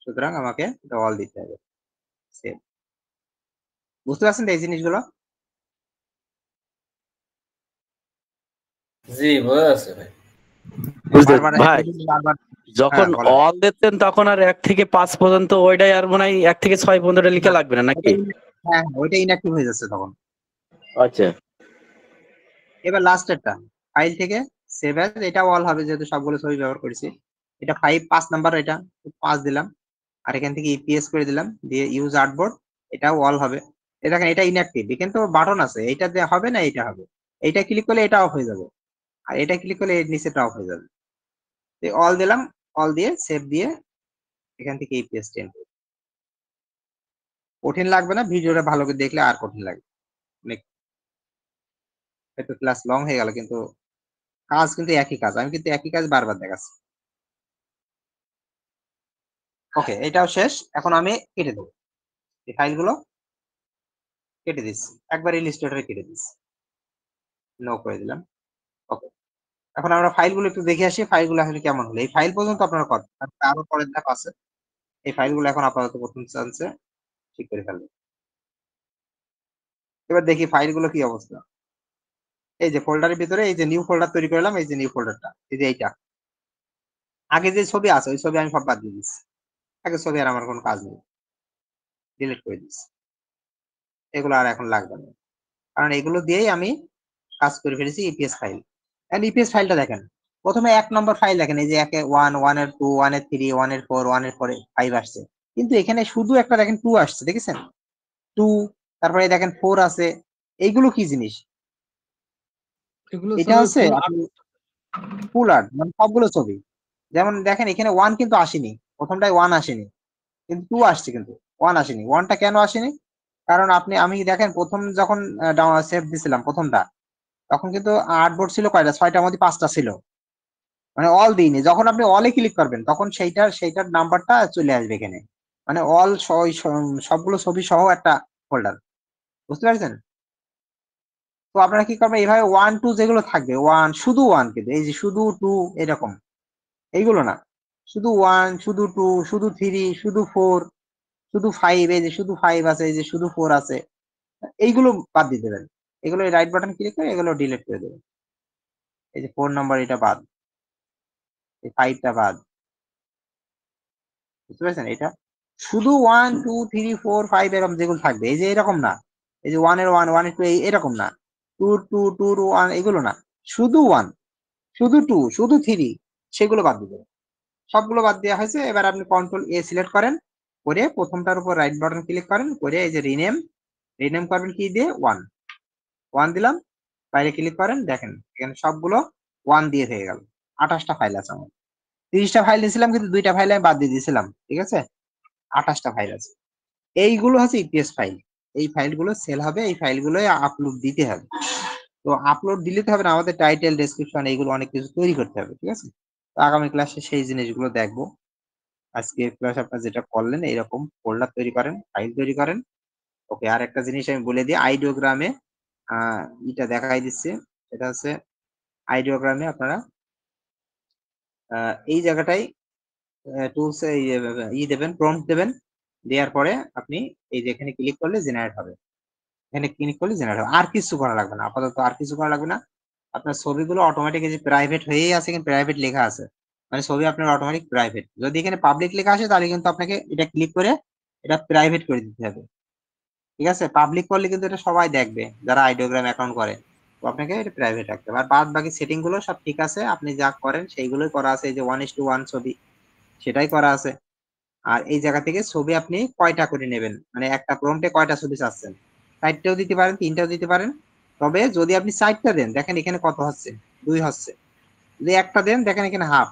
সুতরাং আমাকে এটা অল দিতে হবে, সেভ। বুঝতে পারছেন তো এই জিনিসগুলো? জি বোঝা যাচ্ছে ভাই। বুঝতে বারবার ভাই, বারবার, যখন হ্যাঁ বলেন। অল দিতেন তখন আর 1 থেকে 5 পর্যন্ত ওইটাই, আর মনে হয় 1 থেকে 6 পর্যন্ত লিখে লাগবে না নাকি? হ্যাঁ, ওইটা ইনঅ্যাক্টিভ হয়ে যাচ্ছে তখন। আচ্ছা, এবার লাস্টেরটা, ফাইল থেকে সেভ অ্যাজ, এটা অল হবে যেহেতু সবগুলো ছবি ব্যবহার করেছি। এটা 5 নাম্বার, এটা 5 দিলাম, আর এখান থেকে ইপিএস করে দিলাম, দিয়ে ইউজ আর্টবোর্ড, এটাও অল হবে। দেখেন এটা ইনঅ্যাক্টিভ, কিন্তু বাটন আছে, এইটা হবে না, এটা হবে। এইটা ক্লিক করলে এটা অফ হয়ে যাবে। আর এটা ক্লিক করলে এর নিচেটা অফ হয়ে যাবে। অল দিলাম, অল দিয়ে সেভ দিয়ে এখান থেকে এই পেজটা এন্টার। কঠিন লাগবে না, ভিডিওটা ভালো করে দেখলে আর কঠিন লাগবে অনেক। একটু ক্লাস লং হয়ে গেল, কিন্তু কাজ কিন্তু একই কাজ, আমি কিন্তু একই কাজ বারবার দেখাচ্ছি। ওকে, এটাও শেষ। এখন আমি কেটে দেবো এই ফাইলগুলো, কেটে দিচ্ছি একবার, ইলাস্ট্রেটরে কেটে দিচ্ছি, নো করে দিলাম। ওকে, এখন আমরা ফাইলগুলো একটু দেখে আসি, ফাইলগুলো আসলে কেমন হলো। এই ফাইল পর্যন্ত আপনারা কত, আরো পরের ধাপ আছে। এই ফাইলগুলো এখন আপাতত প্রথম চান্সে ঠিক করে ফেলবো। এবার দেখি ফাইলগুলো কি অবস্থা। এই যে ফোল্ডারের ভিতরে এই যে নিউ ফোল্ডার তৈরি করলাম, এই যে নিউ ফোল্ডারটা, এই যে এইটা। আগে যে ছবি আছে ওই ছবি আমি সব বাদ দিয়ে দিচ্ছি, আগে ছবি আর আমার কোনো কাজ নেই, ডিলিট করে দিচ্ছি। এগুলো আর এখন লাগবে না, কারণ এগুলো দিয়েই আমি কাজ করে ফেলেছি। ইপিএস ফাইল, এন্ড ইপিএস ফাইলটা দেখেন, প্রথমে 1 নম্বর ফাইল দেখেন, এই যে 1 1 এর 2 1 এর 3 1 এর 4 1 এর 5 আসছে, কিন্তু এখানে শুধু একটা দেখেন 2 আসছে, দেখেছেন 2, তারপরে দেখেন 4 আছে। এইগুলো কি জিনিস? এগুলো এটা স্যার হচ্ছে ফুল আর্ট, মানে সবগুলো ছবি। যেমন দেখেন এখানে 1 কিন্তু আসেনি, প্রথমটায় 1 আসেনি, কিন্তু 2 আসছে, কিন্তু 1 আসেনি। 1টা কেন আসেনি? কারণ আমি দেখেন প্রথম যখন সেভ দিছিলাম প্রথমটা, তখন কিন্তু আর্টবোর্ড ছিল কয়টা, 6টার মধ্যে 5টা ছিল, মানে অল দিইনি। যখন আপনি অলে ক্লিক করবেন তখন সেইটার নাম্বারটা চলে আসবে এখানে, মানে অল সবগুলো ছবি সহ একটা ফোল্ডার, বুঝতে পারছেন? তো আপনারা কি করবেন, এইভাবে 1 2 যেগুলো থাকবে, 1 শুধু 1, কিন্তু এই যে শুধু 2 এরকম, এইগুলো না, শুধু 1 শুধু 2 শুধু 3 শুধু 4 শুধু 5, এই যে শুধু 5 আছে, এই যে শুধু 4 আছে, এইগুলো বাদ দিয়ে দেবেন। এগুলো রাইট বাটন ক্লিক করে এগুলো ডিলিট করে দেবেন। এই যে 4 নাম্বার এটা বাদ, এই 5টা বাদ, বুঝতে পারছেন? এটা শুধু 1 2 3 4 5 এরকম যেগুলো থাকবে, এই যে এরকম না, এই যে 1 এর 1 1 এর 2 এরকম না, 2 2 2 1 এগুলো না, শুধু 1 শুধু 2 শুধু 3, সেগুলো বাদ দিয়ে দেবেন। সবগুলো বাদ দেওয়া হয়েছে। এবার আপনি কন্ট্রোল এ সিলেক্ট করেন, করে প্রথমটার উপর রাইট বাটন ক্লিক করেন, করে এই যে রিনেম করবেন কি দিয়ে, 1 দিলাম, বাইরে ক্লিক করেন, দেখেন এখানে সবগুলো 1 দিয়ে থেকে গেল। 28টা ফাইল আছে আমার, 30টা ফাইল দিয়েছিলাম, কিন্তু 2টা ফাইল আমি বাদ দিয়ে দিয়েছিলাম, ঠিক আছে? 28টা ফাইল আছে। এইগুলো হচ্ছে ইপিএস ফাইল। এই ফাইলগুলো সেল হবে, এই ফাইলগুলো আপলোড দিতে হবে। তো আপলোড দিলে তো হবে না, আমাদের টাইটেল ডেসক্রিপশন এইগুলো অনেক কিছু তৈরি করতে হবে, ঠিক আছে? তো আগামী ক্লাসে সেই জিনিসগুলো দেখবো। আজকে ক্লাস আপনার যেটা করলেন, এইরকম ফোল্ডার তৈরি করেন, ফাইল তৈরি করেন। ওকে, আর একটা জিনিস আমি বলে দিই, আইডিওগ্রামে এটা দেখাই দিচ্ছে, এটা হচ্ছে আইডিওগ্রামে আপনারা এই জায়গাটাই টুলস দেবেন, প্রম্পট দেবেন, দেওয়ার পরে আপনি এই যে এখানে ক্লিক করলে জেনারেট হবে, এখানে ক্লিক করলে জেনারেট হবে। আর কিছু করা লাগবে না, আপাতত আর কিছু করা লাগবে না। আপনার ছবিগুলো অটোমেটিক এই যে প্রাইভেট হয়েই আছে, কিন্তু প্রাইভেট লেখা আছে, মানে ছবি আপনার অটোমেটিক প্রাইভেট। যদি এখানে পাবলিক লেখা আসে তাহলে কিন্তু আপনাকে এটা ক্লিক করে এটা প্রাইভেট করে দিতে হবে, ঠিক আছে? পাবলিক করলে কিন্তু এটা সবাই দেখবে যারা আইডিওগ্রাম অ্যাকাউন্ট করে, তো আপনাকে এটা প্রাইভেট রাখতে হবে। আর বাদ বাকি সেটিং গুলো সব ঠিক আছে, আপনি যা করেন সেইগুলোই করা আছে। এই যে 1:1 ছবি, সেটাই করা আছে। আর এই জায়গা থেকে ছবি আপনি কয়টা করে নেবেন, মানে একটা প্রম্পটে কয়টা ছবি চাচ্ছেন, 4টাও দিতে পারেন, 3টাও দিতে পারেন। তবে যদি আপনি 4টা দেন, দেখেন এখানে কত হচ্ছে, 2 হচ্ছে। যদি একটা দেন, দেখেন এখানে হাফ।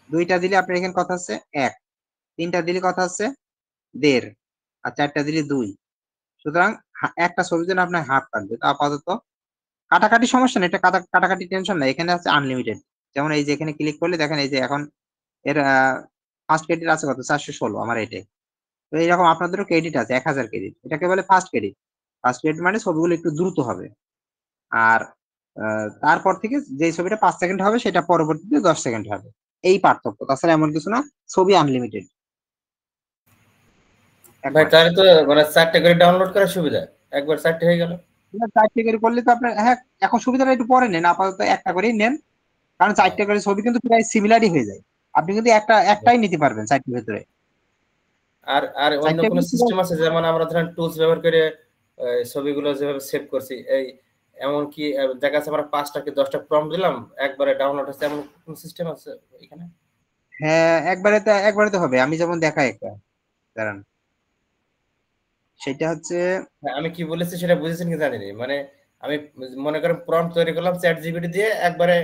2টা দিলে আপনার এখানে কত হচ্ছে, 1। 3টা দিলে কত হচ্ছে, 1.5। আর 4টা দিলে 2। সুতরাং একটা ছবির জন্য আপনার হাফ কাটবে। তো আপাতত কাটাকাটি সমস্যা নেই, এটা কাটাকাটি টেনশন নাই, এখানে আছে আনলিমিটেড। যেমন এই যে এখানে ক্লিক করলে দেখেন, এই যে এখন এর ফার্স্ট ক্রেডিট আছে কত, 416 আমার এটাই। তো এইরকম আপনাদেরও ক্রেডিট আছে 1000 ক্রেডিট, এটাকে বলে ফার্স্ট ক্রেডিট। ফার্স্ট ক্রেডিট মানে ছবিগুলো একটু দ্রুত হবে। আর তারপর থেকে যে ছবিটা 5 সেকেন্ড হবে সেটা পরবর্তীতে 10 সেকেন্ড হবে, এই পার্থক্য। তাছাড়া এমন কিছু না, ছবি আনলিমিটেড ভাই একবার। তাহলে তো মানে 4টে করে ডাউনলোড করার সুবিধা, একবার 4টে হয়ে গেল। 4টে করে করলে তো আপনার, হ্যাঁ, এখন সুবিধাটা একটু পরে নেন, আপাতত একটা করেই নেন, কারণ 4টে করে ছবি কিন্তু প্রায় সিমিলারই হয়ে যায়। আপনি কিন্তু একটাই নিতে পারবেন 4টির ভেতরে। আর আর অন্য 4টে কোনো সিস্টেম আছে, যেমন আমরা ধরেন টুলস ব্যবহার করে ছবিগুলো যেভাবে সেভ করছি, এই এমন কি দেখা যাচ্ছে আমরা 5টা কি 10টা প্রম্পট দিলাম, একবারে ডাউনলোড হচ্ছে, এমন কোন সিস্টেম আছে এখানে? হ্যাঁ, একবারে তো হবে। আমি যেমন দেখাই একটা, দাঁড়ান, সেটা হচ্ছে হ্যাঁ, আমি কি বলেছি সেটা বুঝেছেন কি জানি না, মানে আমি মনে করেন প্রম্পট তৈরি করলাম চ্যাট জিপিটি দিয়ে একবারে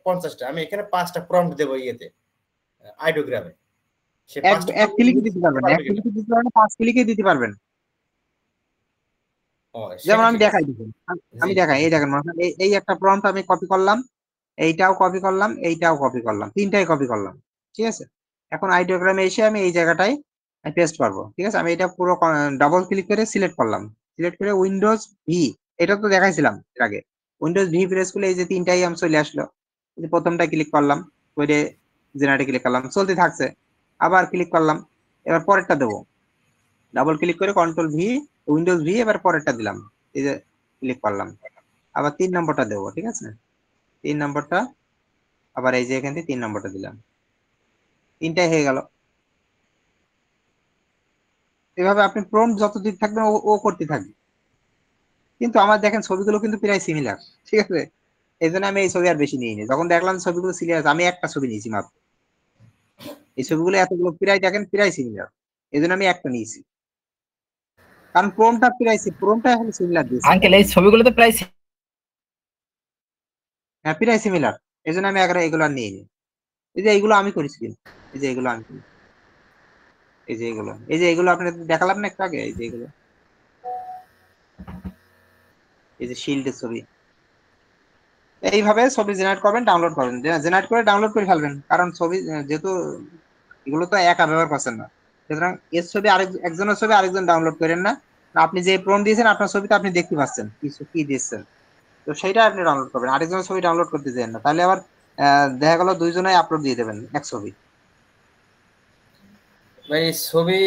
50টা, আমি এখানে 5টা প্রম্পট দেবো ইয়েতে আইডিওগ্রামে, সে এক 5টা এক ক্লিকে দিতে পারবেন, পারবে এক কিনা? ক্লিকে দিতে পারবেন, 5 ক্লিকে দিতে পারবেন। ও, যেমন সেটা আমি ঠিক আছে। দেখাই দিচ্ছি, আমি জি, দেখাই, এই দেখেন মনে করেন এই একটা প্রম্পট আমি কপি করলাম, এইটাও কপি করলাম, এইটাও কপি করলাম, তিনটাই কপি করলাম, ঠিক আছে। এখন আইডিওগ্রামে এসে আমি এই জায়গাটায় পেস্ট করবো, ঠিক আছে। আমি এটা পুরো ডাবল ক্লিক করে সিলেক্ট করলাম, সিলেক্ট করে উইন্ডোজ ভি, এটা তো দেখাইছিলাম এর আগে, উইন্ডোজ ভি প্রেস করলে এই যে তিনটাই আমি চলে আসলো। এই যে প্রথমটা ক্লিক করলাম, ওইটা জেনারেটে ক্লিক করলাম, চলতে থাকছে, আবার ক্লিক করলাম, এবার পরেরটা দেবো, ডাবল ক্লিক করে কন্ট্রোল ভি, উইন্ডোজ ভি, এবার পরেরটা দিলাম, এই যে ক্লিক করলাম, আবার 3 নম্বরটা দেবো, ঠিক আছে। 3 নম্বরটা আবার এই যে এখান থেকে 3 নম্বরটা দিলাম, তিনটাই হয়ে গেল। এভাবে আপনি প্রম্পট যত দিক থাকবেন ও করতে থাকবে। কিন্তু আমার দেখেন ছবিগুলো কিন্তু প্রায় সিমিলার, ঠিক আছে। এই জন্য আমি এই ছবি আর বেশি নিইনি, যখন দেখলাম ছবিগুলো সিরিয়াস, আমি একটা ছবি নিয়েছি মাত্র। এই ছবিগুলো এতগুলো প্রায় দেখেন প্রায় সিমিলার, এই জন্য আমি একটা নিয়েছি, কারণ প্রম্পটটা এখন সিমিলার দিয়েছি। আঙ্কেল এই ছবিগুলো তো প্রায় হ্যাঁ, প্রায় সিমিলার, এই জন্য আমি এগুলো আর নিইনি। এই যে এইগুলো আমি করেছি কিন্তু, এই যে এগুলো আমি করেছি, এই যে এগুলো আপনাদের দেখালাম না একটু আগে, এই যে এগুলো, এই যে শিল্ডের ছবি। এইভাবে ছবি জেনারেট করবেন, ডাউনলোড করবেন, জেনারেট করে ডাউনলোড করে ফেলবেন, কারণ ছবি যেহেতু এগুলো তো একা ব্যবহার করছেন না, সুতরাং এর ছবি একজনের ছবি আরেকজন ডাউনলোড করেন না। আপনি যে প্রম্পট দিয়েছেন আপনার ছবিটা আপনি দেখতে পাচ্ছেন কিছু কি দিচ্ছেন, তো সেইটা আপনি ডাউনলোড করবেন, আরেকজনের ছবি ডাউনলোড করতে দেন না, তাহলে আবার দেখা গেল দুইজনে আপলোড দিয়ে দেবেন এক ছবি। ভাই ছবি